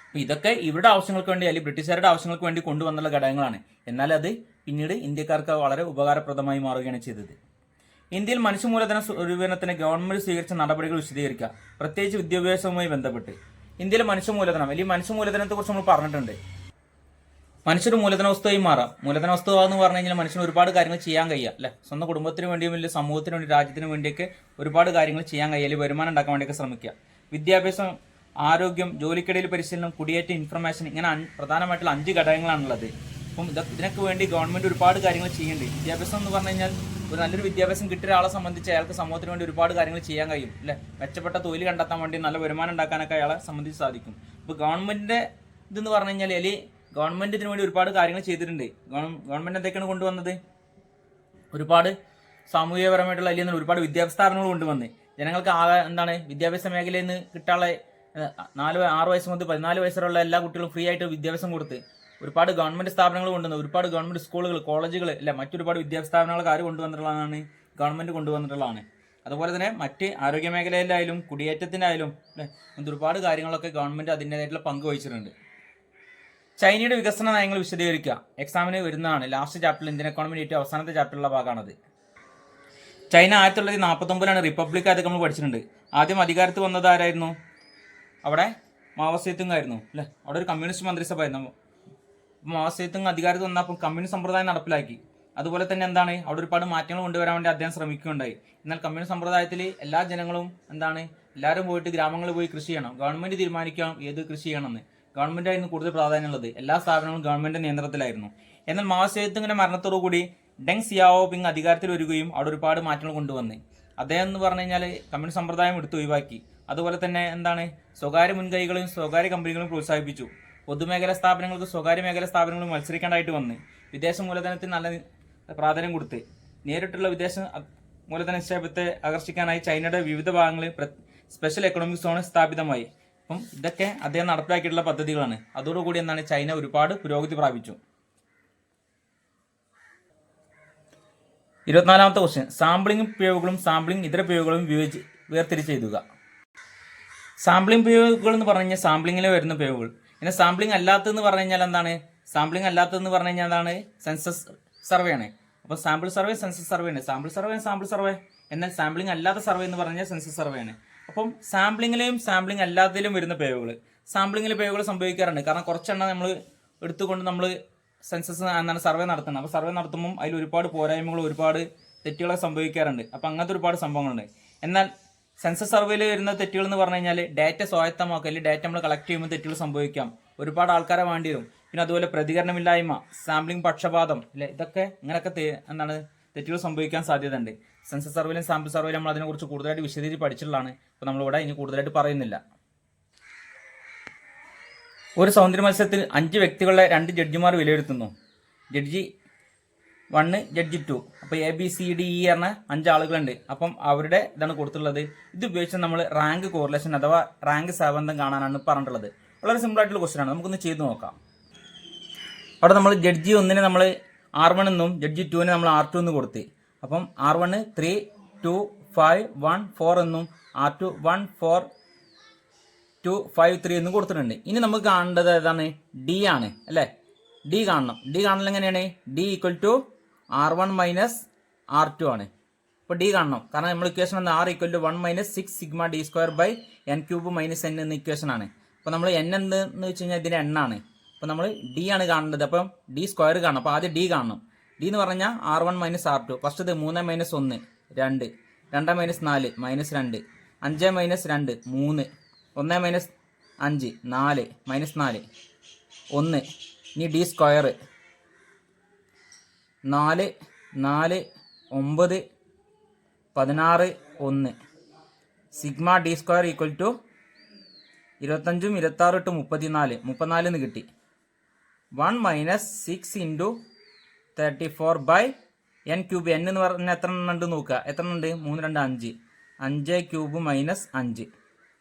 അപ്പോൾ ഇതൊക്കെ ഇവരുടെ ആവശ്യങ്ങൾക്ക് വേണ്ടി അല്ലെങ്കിൽ ബ്രിട്ടീഷുകാരുടെ ആവശ്യങ്ങൾക്ക് വേണ്ടി കൊണ്ടുവന്നുള്ള ഘടകങ്ങളാണ്. എന്നാൽ അത് പിന്നീട് ഇന്ത്യക്കാർക്ക് വളരെ ഉപകാരപ്രദമായി മാറുകയാണ് ചെയ്തത്. ഇന്ത്യയിൽ മനുഷ്യമൂലധന സ്വരൂപീകരണത്തിന് ഗവൺമെന്റ് സ്വീകരിച്ച നടപടികൾ വിശദീകരിക്കുക. പ്രത്യേകിച്ച് വിദ്യാഭ്യാസവുമായി ബന്ധപ്പെട്ട്. ഇന്ത്യയിലെ മനുഷ്യമൂലധനം അല്ലെങ്കിൽ മനുഷ്യമൂലധനത്തെക്കുറിച്ച് നമ്മൾ പറഞ്ഞിട്ടുണ്ട്. മനുഷ്യർ മൂലധന വസ്തുവായി മാറാം. മൂലധന വസ്തു എന്ന് പറഞ്ഞു കഴിഞ്ഞാൽ മനുഷ്യന് ഒരുപാട് കാര്യങ്ങൾ ചെയ്യാൻ കഴിയുക അല്ലെ. സ്വന്തം കുടുംബത്തിന് വേണ്ടിയും വലിയ സമൂഹത്തിന് വേണ്ടി, രാജ്യത്തിന് വേണ്ടിയൊക്കെ ഒരുപാട് കാര്യങ്ങൾ ചെയ്യാൻ കഴിയുക, അല്ലെങ്കിൽ വരുമാനം ഉണ്ടാക്കാൻ വേണ്ടിയൊക്കെ ശ്രമിക്കുക. വിദ്യാഭ്യാസം, ആരോഗ്യം, ജോലിക്കിടയിൽ പരിശീലനം, കുടിയേറ്റം, ഇൻഫർമേഷൻ, ഇങ്ങനെ പ്രധാനമായിട്ടുള്ള 5 ഘടകങ്ങളാണുള്ളത്. അപ്പം ഇതിനൊക്കെ വേണ്ടി ഗവൺമെന്റ് ഒരുപാട് കാര്യങ്ങൾ ചെയ്യുന്നുണ്ട്. വിദ്യാഭ്യാസം എന്ന് പറഞ്ഞു കഴിഞ്ഞാൽ ഒരു നല്ലൊരു വിദ്യാഭ്യാസം കിട്ടിയ ഒരാളെ സംബന്ധിച്ച് അയാൾക്ക് സമൂഹത്തിന് വേണ്ടി ഒരുപാട് കാര്യങ്ങൾ ചെയ്യാൻ കഴിയും അല്ലെ. മെച്ചപ്പെട്ട തൊഴിൽ കണ്ടെത്താൻ വേണ്ടി, നല്ല വരുമാനം ഉണ്ടാക്കാനൊക്കെ അയാളെ സംബന്ധിച്ച് സാധിക്കും. ഇപ്പോൾ ഗവൺമെന്റിന്റെ ഇതെന്ന് പറഞ്ഞു കഴിഞ്ഞാൽ അല്ലെങ്കിൽ ഗവൺമെന്റ് ഇതിനു വേണ്ടി ഒരുപാട് കാര്യങ്ങൾ ചെയ്തിട്ടുണ്ട്. ഗവൺമെന്റ് എന്തൊക്കെയാണ് കൊണ്ടുവന്നത്? ഒരുപാട് സാമൂഹികപരമായിട്ടുള്ള അല്ലെങ്കിൽ ഒരുപാട് വിദ്യാഭ്യാസ സ്ഥാപനങ്ങൾ കൊണ്ടുവന്ന് ജനങ്ങൾക്ക് വിദ്യാഭ്യാസ മേഖലയിൽ നിന്ന് കിട്ടാനുള്ള 6 വയസ്സ് മുതൽ 14 വയസ്സ് വരെയുള്ള എല്ലാ കുട്ടികളും ഫ്രീ ആയിട്ട് വിദ്യാഭ്യാസം കൊടുത്ത് ഒരുപാട് ഗവൺമെന്റ് സ്ഥാപനങ്ങൾ കൊണ്ടുവന്നു. ഒരുപാട് ഗവൺമെന്റ് സ്കൂളുകൾ, കോളേജുകൾ മറ്റൊരുപാട് വിദ്യാഭ്യാസ സ്ഥാപനങ്ങൾ ആര് കൊണ്ടുവന്നിട്ടുള്ളതാണ്? ഗവൺമെന്റ് കൊണ്ടുവന്നിട്ടുള്ളതാണ്. അതുപോലെ തന്നെ മറ്റ് ആരോഗ്യ മേഖലയിലായാലും കുടിയേറ്റത്തിനായാലും ഒരുപാട് കാര്യങ്ങളൊക്കെ ഗവൺമെന്റ് അതിൻ്റെതായിട്ടുള്ള പങ്ക് വഹിച്ചിട്ടുണ്ട്. ചൈനയുടെ വികസന നയങ്ങൾ വിശദീകരിക്കുക. എക്സാമിന് വരുന്നതാണ്. ലാസ്റ്റ് ചാപ്റ്ററിൽ ഇന്ത്യൻ എക്കോണമി ഏറ്റവും അവസാനത്തെ ചാപ്റ്ററിലുള്ള ഭാഗമാണത്. ചൈന 1949 റിപ്പബ്ലിക് ആയിട്ട് നമ്മൾ പഠിച്ചിട്ടുണ്ട്. ആദ്യം അധികാരത്തിൽ വന്നത് ആരായിരുന്നു? അവിടെ മാവോ സേതുങ് ആയിരുന്നു അല്ലേ. അവിടെ ഒരു കമ്മ്യൂണിസ്റ്റ് മന്ത്രിസഭ ആയിരുന്നു. മാവോ സേതുങ് അധികാരത്തിൽ വന്നപ്പോൾ കമ്മ്യൂണിസ്റ്റ് സമ്പ്രദായം നടപ്പിലാക്കി. അതുപോലെ തന്നെ അവിടെ ഒരുപാട് മാറ്റങ്ങൾ കൊണ്ടുവരാൻ വേണ്ടി അദ്ദേഹം ശ്രമിക്കുകയുണ്ടായി. എന്നാൽ കമ്മ്യൂണിസ്റ്റ് സമ്പ്രദായത്തിൽ എല്ലാ ജനങ്ങളും എല്ലാവരും പോയിട്ട് ഗ്രാമങ്ങളിൽ പോയി കൃഷി ചെയ്യണം. ഗവൺമെന്റ് തീരുമാനിക്കണം ഏത് കൃഷി ചെയ്യണമെന്ന്. ഗവൺമെന്റായിരുന്നു കൂടുതൽ പ്രാധാന്യമുള്ളത്. എല്ലാ സ്ഥാപനങ്ങളും ഗവൺമെന്റ് നിയന്ത്രണത്തിലായിരുന്നു. എന്നാൽ മാവോ സേതുങ്ങിന്റെ മരണത്തോടുകൂടി ഡെങ് സിയാവോപിങ് അധികാരത്തിൽ വരികയും അവിടെ ഒരുപാട് മാറ്റങ്ങൾ കൊണ്ടുവന്ന് അദ്ദേഹം എന്ന് പറഞ്ഞു കഴിഞ്ഞാൽ കമ്മ്യൂണിസ്റ്റ് സമ്പ്രദായം എടുത്ത് ഒഴിവാക്കി. അതുപോലെ തന്നെ സ്വകാര്യ മുൻകൈകളും സ്വകാര്യ കമ്പനികളും പ്രോത്സാഹിപ്പിച്ചു. പൊതുമേഖലാ സ്ഥാപനങ്ങൾക്ക് സ്വകാര്യ മേഖലാ സ്ഥാപനങ്ങളും മത്സരിക്കേണ്ടതായിട്ട് വന്ന് വിദേശ മൂലധനത്തിന് നല്ല പ്രാധാന്യം കൊടുത്ത് നേരിട്ടുള്ള വിദേശ മൂലധന നിക്ഷേപത്തെ ആകർഷിക്കാനായി ചൈനയുടെ വിവിധ ഭാഗങ്ങളിൽ സ്പെഷ്യൽ എക്കണോമിക് സോൺ സ്ഥാപിതമായി. അപ്പം ഇതൊക്കെ അദ്ദേഹം നടപ്പിലാക്കിയിട്ടുള്ള പദ്ധതികളാണ്. അതോടുകൂടി എന്താണ് ചൈന ഒരുപാട് പുരോഗതി പ്രാപിച്ചു. 24ാമത്തെ ക്വസ്റ്റ്യൻ, സാമ്പിളിംഗ് പിഴവുകളും സാമ്പിളിംഗ് ഇതര പിഴവുകളും വേർതിരിച്ച് എഴുതുക. സാമ്പിളിംഗ് പിഴവുകൾ എന്ന് പറഞ്ഞു കഴിഞ്ഞാൽ സാമ്പിളിങ്ങിൽ വരുന്ന പിഴവുകൾ. പിന്നെ സാമ്പിളിംഗ് അല്ലാത്തതെന്ന് പറഞ്ഞു കഴിഞ്ഞാൽ എന്താണ്? സാമ്പിളിംഗ് അല്ലാത്തതെന്ന് പറഞ്ഞു കഴിഞ്ഞാൽ എന്താണ്? സെൻസസ് സർവേ ആണ്. അപ്പോൾ സാമ്പിൾ സർവേ സെൻസസ് സർവേ ആണ്. സാമ്പിൾ സർവേ എന്നാൽ സാമ്പിളിംഗ് അല്ലാത്ത സർവേ എന്ന് പറഞ്ഞാൽ സെൻസസ് സർവേ ആണ്. അപ്പം സാമ്പിളിങ്ങിലെയും സാമ്പിളിംഗ് അല്ലാത്തതിലും വരുന്ന പിഴവുകൾ, സാമ്പിളിങ്ങിലെ പിഴവുകൾ സംഭവിക്കാറുണ്ട്. കാരണം കുറച്ചെണ്ണം നമ്മൾ എടുത്തുകൊണ്ട് നമ്മൾ സെൻസസ് എന്താണ് സർവേ നടത്തുന്നത്. അപ്പോൾ സർവേ നടത്തുമ്പം അതിൽ ഒരുപാട് പോരായ്മകൾ, ഒരുപാട് തെറ്റുകളൊക്കെ സംഭവിക്കാറുണ്ട്. അപ്പോൾ അങ്ങനത്തെ ഒരുപാട് സംഭവങ്ങളുണ്ട്. എന്നാൽ സെൻസസ് സർവേയിൽ വരുന്ന തെറ്റുകൾ എന്ന് പറഞ്ഞു കഴിഞ്ഞാൽ ഡാറ്റ സ്വായത്തമാക്കുക, അല്ലെങ്കിൽ ഡാറ്റ നമ്മൾ കളക്ട് ചെയ്യുമ്പോൾ തെറ്റുകൾ സംഭവിക്കാം, ഒരുപാട് ആൾക്കാരെ വേണ്ടി വരും. പിന്നെ അതുപോലെ പ്രതികരണമില്ലായ്മ, സാമ്പിളിംഗ് പക്ഷപാതം, അല്ലെ, ഇതൊക്കെ ഇങ്ങനെയൊക്കെ എന്താണ് തെറ്റുകൾ സംഭവിക്കാൻ സാധ്യതയുണ്ട്. സെൻസസ് സർവേയിലും സാമ്പിൾ സർവേയിലും നമ്മൾ അതിനെക്കുറിച്ച് കൂടുതലായിട്ട് വിശദീകരിച്ച് പഠിച്ചിട്ടുള്ളതാണ്. അപ്പോൾ നമ്മളിവിടെ ഇനി കൂടുതലായിട്ട് പറയുന്നില്ല. ഒരു സൗന്ദര്യ മത്സരത്തിൽ 5 വ്യക്തികളുടെ 2 ജഡ്ജിമാർ വിലയിരുത്തുന്നു. Judge 1, judge 2. അപ്പോൾ ABCDE പറഞ്ഞ 5 ആളുകളുണ്ട്. അപ്പം അവരുടെ ഇതാണ് കൊടുത്തിട്ടുള്ളത്. ഇത് ഉപയോഗിച്ച് നമ്മൾ റാങ്ക് കോറിലേഷൻ അഥവാ റാങ്ക് സംബന്ധം കാണാനാണ് പറഞ്ഞിട്ടുള്ളത്. വളരെ സിമ്പിൾ ആയിട്ടുള്ള ക്വസ്റ്റ്യൻ ആണ്. നമുക്കൊന്ന് ചെയ്ത് നോക്കാം. അവിടെ നമ്മൾ ജഡ്ജി 1 നമ്മൾ R1 എന്നും ജഡ്ജി 2 നമ്മൾ R2 എന്ന് കൊടുത്ത്. അപ്പം R1 3, 2, 5, 1, 4 എന്നും R2 1, 4, 2, 5, 3 എന്നും കൊടുത്തിട്ടുണ്ട്. ഇനി നമുക്ക് കാണേണ്ടത് ഏതാണ്? D ആണ് അല്ലേ? D കാണണം. D കാണൽ എങ്ങനെയാണ്? D equal to R1 minus R2 ആണ്. ഇപ്പോൾ D കാണണം. കാരണം നമ്മൾ ഇക്വേഷൻ വന്ന് R equal to 1 minus 6 sigma D square by N cube minus N എന്ന ഇക്വേഷൻ ആണ്. അപ്പോൾ നമ്മൾ N എന്തെന്ന് വെച്ച് കഴിഞ്ഞാൽ ഇതിന് എണ്ണാണ്. അപ്പോൾ നമ്മൾ D ആണ് കാണേണ്ടത്. അപ്പം D സ്ക്വയർ കാണണം. അപ്പോൾ ആദ്യം D കാണണം. D എന്ന് പറഞ്ഞാൽ R1 minus R2. First 3 minus 1 2, 2 minus 4 minus 2, 5 minus 2 3, 1 minus 5 4 minus 4 1. ഇനി D square 4 4 9 16 1 sigma D square equal to 25 26 34 34 എന്ന് കിട്ടി. 1 minus 6 into 34 by N cube. N എന്ന് പറഞ്ഞാൽ എത്ര എണ്ണം ഉണ്ട് നോക്കുക. എത്ര എണ്ണം ഉണ്ട്? 3 2 5 5 ക്യൂബ് മൈനസ് 5.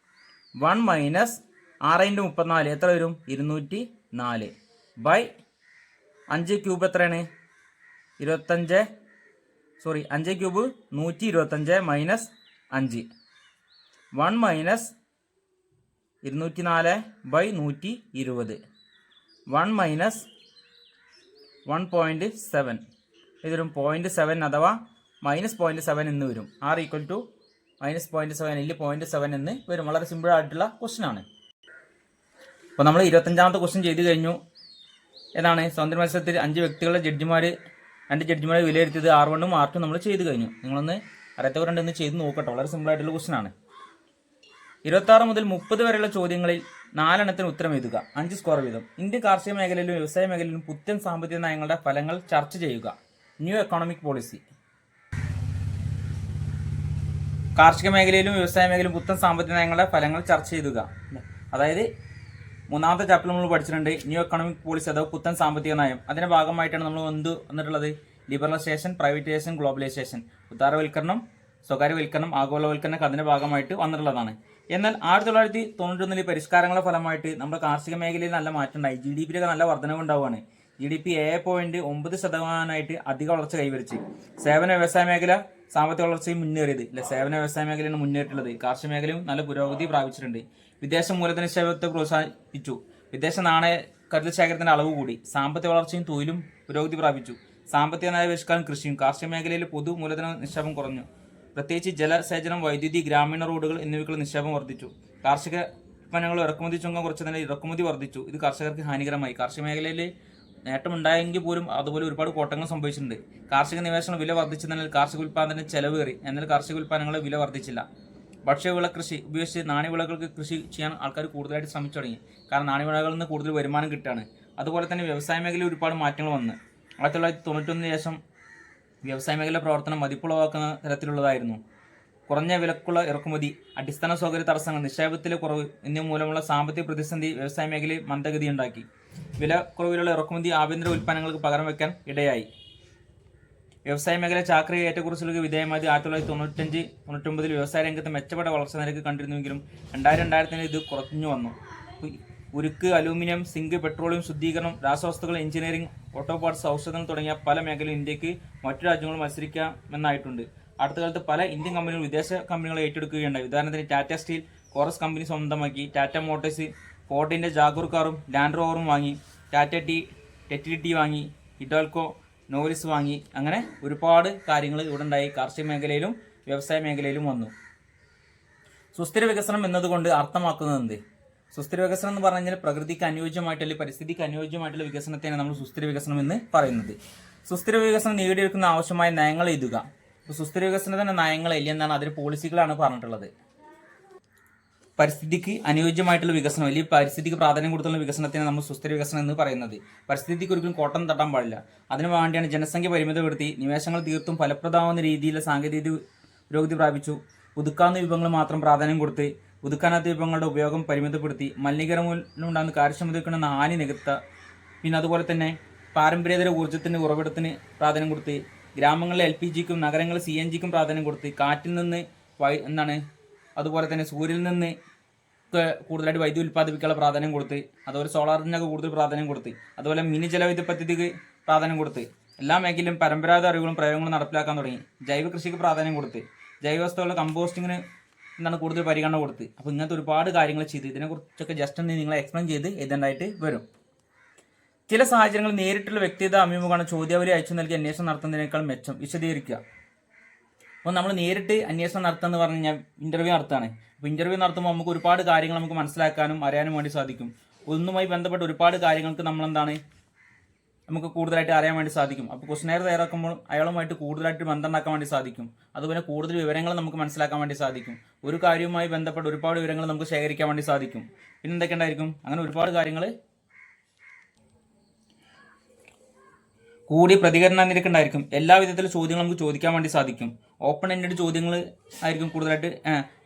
1 മൈനസ് 6 ഇൻറ്റു 34 എത്ര വരും? 204 ബൈ 5 ക്യൂബ് എത്രയാണ്? 5 cube 125 minus 5. 1 minus 204 by 120. 1 minus 1.7 ഇതൊരു 0.7 അഥവാ മൈനസ് 0.7 എന്ന് വരും. R ഈക്വൽ ടു മൈനസ് 0.7 ഇല്ല 0.7 എന്ന് വരും. വളരെ സിമ്പിൾ ആയിട്ടുള്ള ക്വസ്റ്റ്യൻ ആണ്. അപ്പോൾ നമ്മൾ 25ാമത്തെ ക്വസ്റ്റ്യൻ ചെയ്ത് കഴിഞ്ഞു. ഏതാണ്? സൗന്ദര്യ മത്സരത്തിൽ 5 വ്യക്തികളുടെ 2 ജഡ്ജിമാരെ വിലയിരുത്തിയത് R1 ഉം R2 നമ്മൾ ചെയ്ത് കഴിഞ്ഞു. നിങ്ങളൊന്ന് അറിയാത്തവരുണ്ടെന്ന് ചെയ്ത് നോക്കട്ടെ. വളരെ സിമ്പിൾ ആയിട്ടുള്ള ക്വസ്റ്റ്യൻ ആണ്. 26 മുതൽ 30 വരെയുള്ള ചോദ്യങ്ങളിൽ 4 എണ്ണത്തിന് ഉത്തരം എഴുതുക. 5 സ്കോർ വീതം. ഇന്ത്യൻ കാർഷിക മേഖലയിലും വ്യവസായ മേഖലയിലും പുത്തൻ സാമ്പത്തിക നയങ്ങളുടെ ഫലങ്ങൾ ചർച്ച ചെയ്യുക. New economic policy. കാർഷിക മേഖലയിലും വ്യവസായ മേഖലയിലും പുത്തൻ സാമ്പത്തിക നയങ്ങളുടെ ഫലങ്ങൾ ചർച്ച ചെയ്യുക. അതായത് 3ാമത്തെ ചാപ്റ്റർ നമ്മൾ പഠിച്ചിട്ടുണ്ട്. ന്യൂ എക്കണോമിക് പോളിസി അഥവാ പുത്തൻ സാമ്പത്തിക നയം. അതിന്റെ ഭാഗമായിട്ടാണ് നമ്മൾ വന്നിട്ടുള്ളത് ലിബറലൈസേഷൻ, പ്രൈവറ്റൈസേഷൻ, ഗ്ലോബലൈസേഷൻ. ഉദാരവൽക്കരണം, സ്വകാര്യവൽക്കരണം, ആഗോളവൽക്കരണം അതിന്റെ ഭാഗമായിട്ട് വന്നിട്ടുള്ളതാണ്. എന്നാൽ 1991 പരിഷ്കാരങ്ങളുടെ ഫലമായിട്ട് നമ്മുടെ കാർഷിക മേഖലയിൽ നല്ല മാറ്റം ഉണ്ടായി. GDP നല്ല വർധനവ് ഉണ്ടാവുകയാണ്. GDP 7.9% അധിക വളർച്ച കൈവരിച്ച്. സേവന വ്യവസായ മേഖല സാമ്പത്തിക വളർച്ചയും മുന്നേറിയത്. സേവന വ്യവസായ മേഖലയാണ് മുന്നേറിയിട്ടുള്ളത്. കാർഷിക മേഖലയും നല്ല പുരോഗതി പ്രാപിച്ചിട്ടുണ്ട്. വിദേശ മൂലധന നിക്ഷേപത്തെ പ്രോത്സാഹിപ്പിച്ചു. വിദേശ നാണയ കരുതൽ ശേഖരത്തിന്റെ അളവ് കൂടി. സാമ്പത്തിക വളർച്ചയും തൊഴിലും പുരോഗതി പ്രാപിച്ചു. സാമ്പത്തിക നയ പരിഷ്കാരം കൃഷിയും. കാർഷിക മേഖലയിൽ പൊതു മൂലധന നിക്ഷേപം കുറഞ്ഞു. പ്രത്യേകിച്ച് ജലസേചനം, വൈദ്യുതി, ഗ്രാമീണ റോഡുകൾ എന്നിവയ്ക്കുള്ള നിക്ഷേപം വർദ്ധിച്ചു. കാർഷിക ഉൽപ്പന്നങ്ങൾ ഇറക്കുമതി ചുങ്കം കുറച്ചതിനാൽ ഇറക്കുമതി വർദ്ധിച്ചു. ഇത് കർഷകർക്ക് ഹാനികരമായി. കാർഷിക മേഖലയിൽ നേട്ടമുണ്ടായെങ്കിൽ പോലും അതുപോലെ ഒരുപാട് കോട്ടങ്ങൾ സംഭവിച്ചിട്ടുണ്ട്. കാർഷിക നിവേശനം വില വർദ്ധിച്ചതിനാൽ കാർഷിക ഉൽപ്പാദനത്തിന് ചെലവേറി. എന്നാൽ കാർഷിക ഉൽപ്പന്നങ്ങളുടെ വില വർദ്ധിച്ചില്ല. ഭക്ഷ്യവിള കൃഷി ഉപയോഗിച്ച് നാണ്യവിളകൾക്ക് കൃഷി ചെയ്യാൻ ആൾക്കാർ കൂടുതലായിട്ട് ശ്രമിച്ചു തുടങ്ങി. കാരണം നാണ്യവിളകളിൽ നിന്ന് കൂടുതൽ വരുമാനം കിട്ടുകയാണ്. അതുപോലെ തന്നെ വ്യവസായ മേഖലയിൽ ഒരുപാട് മാറ്റങ്ങൾ വന്ന് 1991 ശേഷം വ്യവസായ മേഖല പ്രവർത്തനം മതിപ്പുളവാക്കുന്ന തരത്തിലുള്ളതായിരുന്നു. കുറഞ്ഞ വിലക്കുള്ള ഇറക്കുമതി, അടിസ്ഥാന സൗകര്യ തടസ്സങ്ങൾ, നിക്ഷേപത്തിലെ കുറവ് എന്നിവ മൂലമുള്ള സാമ്പത്തിക പ്രതിസന്ധി വ്യവസായ മേഖലയിൽ മന്ദഗതിയുണ്ടാക്കി. വില കുറവിലുള്ള ഇറക്കുമതി ആഭ്യന്തര ഉൽപ്പന്നങ്ങൾക്ക് പകരം വയ്ക്കാൻ ഇടയായി. വ്യവസായ മേഖല ചാക്രിക ഏറ്റക്കുറച്ചിലുകൾക്ക് വിധേയമായത് 1995-99 വ്യവസായ രംഗത്ത് മെച്ചപ്പെട്ട വളർച്ചാ നിരക്ക് കണ്ടിരുന്നുവെങ്കിലും 2000-2005 ഇത് കുറഞ്ഞു വന്നു. ഉരുക്ക്, അലൂമിനിയം, സിങ്ക്, പെട്രോളിയം ശുദ്ധീകരണം, രാസവസ്തുക്കൾ, എഞ്ചിനീയറിംഗ്, ഓട്ടോ പാർട്സ്, ഔഷധങ്ങൾ തുടങ്ങിയ പല മേഖലയും ഇന്ത്യക്ക് മറ്റു രാജ്യങ്ങളും മത്സരിക്കാമെന്നായിട്ടുണ്ട്. അടുത്ത കാലത്ത് പല ഇന്ത്യൻ കമ്പനികൾ വിദേശ കമ്പനികളെ ഏറ്റെടുക്കുകയുണ്ടായി. ഉദാഹരണത്തിന് ടാറ്റ സ്റ്റീൽ കോറസ് കമ്പനി സ്വന്തമാക്കി, ടാറ്റ മോട്ടോഴ്സ് ഫോർഡിൻ്റെ ജാഗൂർ കാറും ലാൻഡ് റോവറും വാങ്ങി, ടാറ്റ ടെറ്റിലിറ്റി വാങ്ങി, ഹിഡാൽക്കോ നോരിസ് വാങ്ങി. അങ്ങനെ ഒരുപാട് കാര്യങ്ങൾ ഇവിടെ ഉണ്ടായി. കാർഷിക മേഖലയിലും വ്യവസായ മേഖലയിലും വന്നു. സുസ്ഥിര വികസനം എന്നതുകൊണ്ട് അർത്ഥമാക്കുന്നത് എന്ത്? സുസ്ഥിര വികസനം എന്ന് പറഞ്ഞു കഴിഞ്ഞാൽ പ്രകൃതിക്ക് അനുയോജ്യമായിട്ടുള്ള പരിസ്ഥിതിക്ക് അനുയോജ്യമായിട്ടുള്ള വികസനത്തെയാണ് നമ്മൾ സുസ്ഥിര വികസനം എന്ന് പറയുന്നത്. സുസ്ഥിര വികസനം നേടിയെടുക്കുന്ന ആവശ്യമായ നയങ്ങൾ എഴുതുക. ഇപ്പോൾ സുസ്ഥിര വികസനത്തിന് നയങ്ങളില്ല എന്നാണ്, അതിൽ പോളിസികളാണ് പറഞ്ഞിട്ടുള്ളത്. പരിസ്ഥിതിക്ക് അനുയോജ്യമായിട്ടുള്ള വികസനം അല്ലെങ്കിൽ പരിസ്ഥിതിക്ക് പ്രാധാന്യം കൊടുത്തുള്ള വികസനത്തിന് നമ്മൾ സുസ്ഥിര വികസനം എന്ന് പറയുന്നത്. പരിസ്ഥിതിക്ക് ഒരിക്കലും കോട്ടം തട്ടാൻ പാടില്ല. അതിനു വേണ്ടിയാണ് ജനസംഖ്യ പരിമിതപ്പെടുത്തി നിവേശങ്ങൾ തീർത്തും ഫലപ്രദമാകുന്ന രീതിയിലുള്ള സാങ്കേതിക പുരോഗതി പ്രാപിച്ചു. പുതുക്കാവുന്ന വിഭവങ്ങൾ മാത്രം പ്രാധാന്യം കൊടുത്ത് പുതുക്കാനാത്ത വിഭവങ്ങളുടെ ഉപയോഗം പരിമിതപ്പെടുത്തി മലിനീകരണം മൂലമുണ്ടാകുന്ന കാര്യക്ഷമതയ്ക്കുള്ള ഹാനി നികത്തുക. പിന്നെ അതുപോലെ തന്നെ പാരമ്പര്യേതര ഊർജ്ജത്തിൻ്റെ ഉറവിടത്തിന് പ്രാധാന്യം കൊടുത്ത് ഗ്രാമങ്ങളിലെ LPGക്കും നഗരങ്ങളിൽ CNGക്കും പ്രാധാന്യം കൊടുത്ത് കാറ്റിൽ നിന്ന് അതുപോലെ തന്നെ സൂര്യനിൽ നിന്ന് കൂടുതലായിട്ട് വൈദ്യുതി ഉൽപ്പാദിപ്പിക്കാനുള്ള പ്രാധാന്യം കൊടുത്ത്, അതുപോലെ സോളാറിനൊക്കെ കൂടുതൽ പ്രാധാന്യം കൊടുത്ത്, അതുപോലെ മിനി ജലവൈദ്യുത പദ്ധതിക്ക് പ്രാധാന്യം കൊടുത്ത് എല്ലാ മേഖലയിലും പരമ്പരാഗത അറിവുകളും പ്രയോഗങ്ങളും നടപ്പിലാക്കാൻ തുടങ്ങി. ജൈവ കൃഷിക്ക് പ്രാധാന്യം കൊടുത്ത് ജൈവവസ്തുക്കളുടെ കമ്പോസ്റ്റിങ്ങിന് കൂടുതൽ പരിഗണന കൊടുത്ത്. അപ്പോൾ ഇങ്ങനത്തെ ഒരുപാട് കാര്യങ്ങൾ ചെയ്ത് ഇതിനെക്കുറിച്ചൊക്കെ ജസ്റ്റ് ഒന്ന് നിങ്ങളെ എക്സ്പ്ലെയിൻ ചെയ്ത് എഴുതേണ്ടതായിട്ട് വരും. ചില സാഹചര്യങ്ങളിൽ നേരിട്ടുള്ള വ്യക്തിഗത അഭിമുഖമാണ് ചോദ്യാവലി അയച്ചു നൽകി അന്വേഷണം നടത്തുന്നതിനേക്കാൾ മെച്ചം. വിശദീകരിക്കുക. അപ്പോൾ നമ്മൾ നേരിട്ട് അന്വേഷണം നടത്തുക എന്ന് പറഞ്ഞു കഴിഞ്ഞാൽ ഇൻ്റർവ്യൂ നടത്തുകയാണ്. അപ്പോൾ ഇൻ്റർവ്യൂ നടത്തുമ്പോൾ നമുക്ക് ഒരുപാട് കാര്യങ്ങൾ നമുക്ക് മനസ്സിലാക്കാനും അറിയാനും വേണ്ടി സാധിക്കും. ഒന്നുമായി ബന്ധപ്പെട്ട് ഒരുപാട് കാര്യങ്ങൾക്ക് നമുക്ക് കൂടുതലായിട്ട് അറിയാൻ വേണ്ടി സാധിക്കും. അപ്പോൾ ക്വസ്റ്റനെയർ തയ്യാറാക്കുമ്പോൾ അയാളുമായിട്ട് കൂടുതലായിട്ട് ബന്ധമുണ്ടാക്കാൻ വേണ്ടി സാധിക്കും. അതുപോലെ കൂടുതൽ വിവരങ്ങൾ നമുക്ക് മനസ്സിലാക്കാൻ വേണ്ടി സാധിക്കും. ഒരു കാര്യവുമായി ബന്ധപ്പെട്ട് ഒരുപാട് വിവരങ്ങൾ നമുക്ക് ശേഖരിക്കാൻ വേണ്ടി സാധിക്കും. പിന്നെ എന്തൊക്കെ ഉണ്ടായിരിക്കും? അങ്ങനെ ഒരുപാട് കാര്യങ്ങൾ കൂടി പ്രതികരണ നിരക്ക് ഉണ്ടായിരിക്കും. എല്ലാ വിധത്തിലുള്ള ചോദ്യങ്ങൾ നമുക്ക് ചോദിക്കാൻ വേണ്ടി സാധിക്കും. ഓപ്പൺ എൻഡഡ് ചോദ്യങ്ങൾ ആയിരിക്കും കൂടുതലായിട്ട്.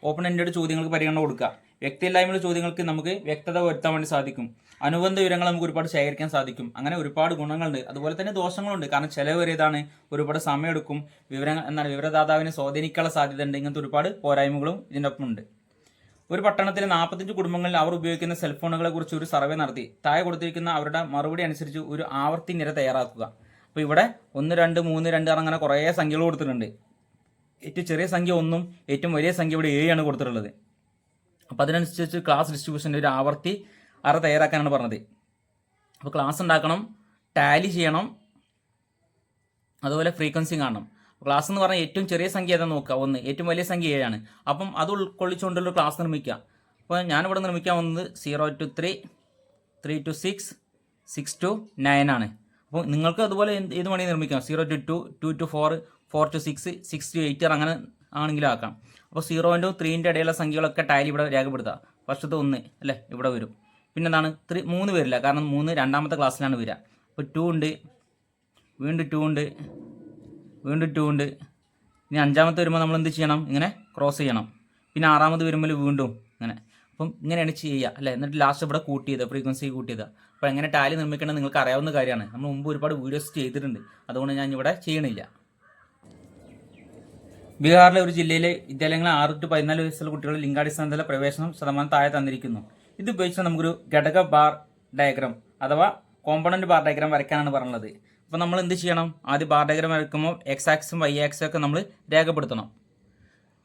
ഓപ്പൺ എൻഡഡ് ചോദ്യങ്ങൾക്ക് പരിഗണന കൊടുക്കുക. വ്യക്തിയില്ലായ്മയുള്ള ചോദ്യങ്ങൾക്ക് നമുക്ക് വ്യക്തത വരുത്താൻ വേണ്ടി സാധിക്കും. അനുബന്ധ വിവരങ്ങൾ നമുക്ക് ഒരുപാട് ശേഖരിക്കാൻ സാധിക്കും. അങ്ങനെ ഒരുപാട് ഗുണങ്ങളുണ്ട്. അതുപോലെ തന്നെ ദോഷങ്ങളുണ്ട്. കാരണം ചിലവരേതാണ് ഒരുപാട് സമയമെടുക്കും. വിവരദാതാവിനെ സ്വാധീനിക്കാനുള്ള സാധ്യത ഉണ്ട്. ഇങ്ങനത്തെ ഒരുപാട് പോരായ്മകളും ഇതിൻ്റെ ഒപ്പം ഉണ്ട്. ഒരു പട്ടണത്തിലെ 45 കുടുംബങ്ങളിൽ അവർ ഉപയോഗിക്കുന്ന സെൽഫോണുകളെ കുറിച്ച് ഒരു സർവേ നടത്തി. താഴെ കൊടുത്തിരിക്കുന്ന അവരുടെ മറുപടി അനുസരിച്ച് ഒരു ആവർത്തി നിര തയ്യാറാക്കുക. അപ്പോൾ ഇവിടെ 1, 2, 3, 2 അങ്ങനെ കുറേ സംഖ്യകൾ കൊടുത്തിട്ടുണ്ട്. ഏറ്റവും ചെറിയ സംഖ്യ 1, ഏറ്റവും വലിയ സംഖ്യ ഇവിടെ 7 ആണ് കൊടുത്തിട്ടുള്ളത്. അപ്പോൾ അതിനനുസരിച്ച് ക്ലാസ് ഡിസ്ട്രിബ്യൂഷൻ്റെ ഒരു ആവർത്തി അറ തയ്യാറാക്കാനാണ് പറഞ്ഞത്. അപ്പോൾ ക്ലാസ് ഉണ്ടാക്കണം, ടാലി ചെയ്യണം, അതുപോലെ ഫ്രീക്വൻസി കാണണം. ക്ലാസ് എന്ന് പറഞ്ഞാൽ ഏറ്റവും ചെറിയ സംഖ്യ ഏതാ നോക്കുക 1, ഏറ്റവും വലിയ സംഖ്യ 7 ആണ്. അപ്പം അത് ഉൾക്കൊള്ളിച്ചുകൊണ്ടുള്ള ക്ലാസ് നിർമ്മിക്കുക. അപ്പോൾ ഞാനിവിടെ നിർമ്മിക്കാൻ വന്നത് 0 to 3, 3 to 6, 6 to 9 ആണ്. അപ്പോൾ നിങ്ങൾക്ക് അതുപോലെ ഏത് വേണമെങ്കിൽ നിർമ്മിക്കാം. 0 to 2, 2 to 4, 4 to 6, 6 to 8 അങ്ങനെ ആണെങ്കിലും ആക്കാം. അപ്പോൾ 0 to 3 ഇടയിലുള്ള സംഖ്യകളൊക്കെ ടാലി ഇവിടെ രേഖപ്പെടുത്തുക. ഫസ്റ്റത്തെ 1 അല്ലേ ഇവിടെ വരും. പിന്നെ എന്താണ് 3 വരില്ല, കാരണം 3 രണ്ടാമത്തെ ക്ലാസ്സിലാണ് വരിക. അപ്പോൾ 2 ഉണ്ട്, വീണ്ടും 2 ഉണ്ട്, വീണ്ടും 2 ഉണ്ട്. ഇനി 5ാമത്തെ വരുമ്പോൾ നമ്മൾ എന്ത് ചെയ്യണം? ഇങ്ങനെ ക്രോസ് ചെയ്യണം. പിന്നെ 6ാമത് വരുമ്പോൾ വീണ്ടും ഇങ്ങനെ. അപ്പം ഇങ്ങനെയാണ് ചെയ്യുക അല്ലേ. എന്നിട്ട് ലാസ്റ്റ് ഇവിടെ കൂട്ടിയത്, ഫ്രീക്വൻസി കൂട്ടിയത്. അപ്പോൾ എങ്ങനെ ടാലി നിർമ്മിക്കണം നിങ്ങൾക്ക് അറിയാവുന്ന കാര്യമാണ്. നമ്മൾ മുമ്പ് ഒരുപാട് വീഡിയോസ് ചെയ്തിട്ടുണ്ട്. അതുകൊണ്ട് ഞാൻ ഇവിടെ ചെയ്യണില്ല. ബീഹാറിലെ ഒരു ജില്ലയിലെ വിദ്യാലയങ്ങളിൽ 6 to 14 വയസ്സുള്ള കുട്ടികൾ ലിംഗാടിസ്ഥാനത്തിലെ പ്രവേശനം ശതമാനം താഴെ തന്നിരിക്കുന്നു. ഇത് ഉപയോഗിച്ച് നമുക്കൊരു ഘടക ബാർ ഡയഗ്രാം അഥവാ കോമ്പണന്റ് ബാർ ഡയഗ്രാം വരയ്ക്കാനാണ് പറഞ്ഞത്. അപ്പോൾ നമ്മൾ എന്ത് ചെയ്യണം? ആദ്യം ബാർ ഡയഗ്രാം വരയ്ക്കുമ്പോൾ എക്സ് ആക്സും വൈ ആക്സും ഒക്കെ നമ്മൾ രേഖപ്പെടുത്തണം.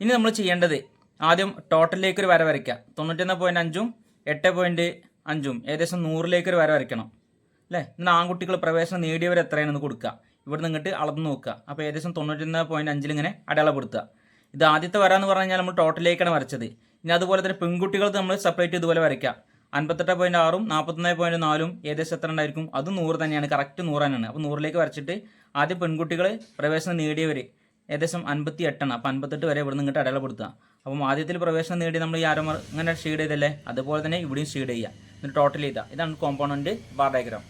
ഇനി നമ്മൾ ചെയ്യേണ്ടത് ആദ്യം ടോട്ടലിലേക്ക് ഒരു വര വരയ്ക്കുക. 91.5ഉം 8.5ഉം ഏകദേശം 100ലേക്ക് ഒരു വര വരയ്ക്കണം അല്ലേ. ഇന്ന് ആൺകുട്ടികൾ പ്രവേശനം നേടിയവർ എത്രയാണെന്ന് കൊടുക്കുക. ഇവിടെ നിന്നിട്ട് അളന്ന് നോക്കുക. അപ്പോൾ ഏകദേശം 91.5 ഇങ്ങനെ അടയാളപ്പെടുത്തുക. ഇത് ആദ്യത്തെ വര എന്ന് പറഞ്ഞു കഴിഞ്ഞാൽ നമ്മൾ ടോട്ടലിലേക്കാണ് വരച്ചത്. ഇനി അതുപോലെ തന്നെ പെൺകുട്ടികൾക്ക് നമ്മൾ സെപ്പറേറ്റ് ഇതുപോലെ വരയ്ക്കുക. 58.6ഉം 41.4ഉം ഏകദേശം എത്ര ഉണ്ടായിരിക്കും? അത് 100 തന്നെയാണ്, കറക്റ്റ് 100 തന്നെയാണ്. അപ്പോൾ 100ലേക്ക് വരച്ചിട്ട് ആദ്യം പെൺകുട്ടികൾ പ്രവേശനം നേടിയവർ ഏകദേശം 58ആണ്. അപ്പോൾ 58 വരെ ഇവിടെ നിന്നിട്ട് അടയാളപ്പെടുത്തുക. അപ്പം ആദ്യത്തിൽ പ്രവേശനം നേടി നമ്മൾ ഈ ആരോ ഇങ്ങനെ ഷീഡ് ചെയ്തല്ലേ, അതുപോലെ തന്നെ ഇവിടെയും ഷീഡ് ചെയ്യുക. എന്നിട്ട് ടോട്ടൽ ചെയ്താൽ ഇതാണ് കോമ്പോണന്റ് ബാർ ഡയഗ്രാം.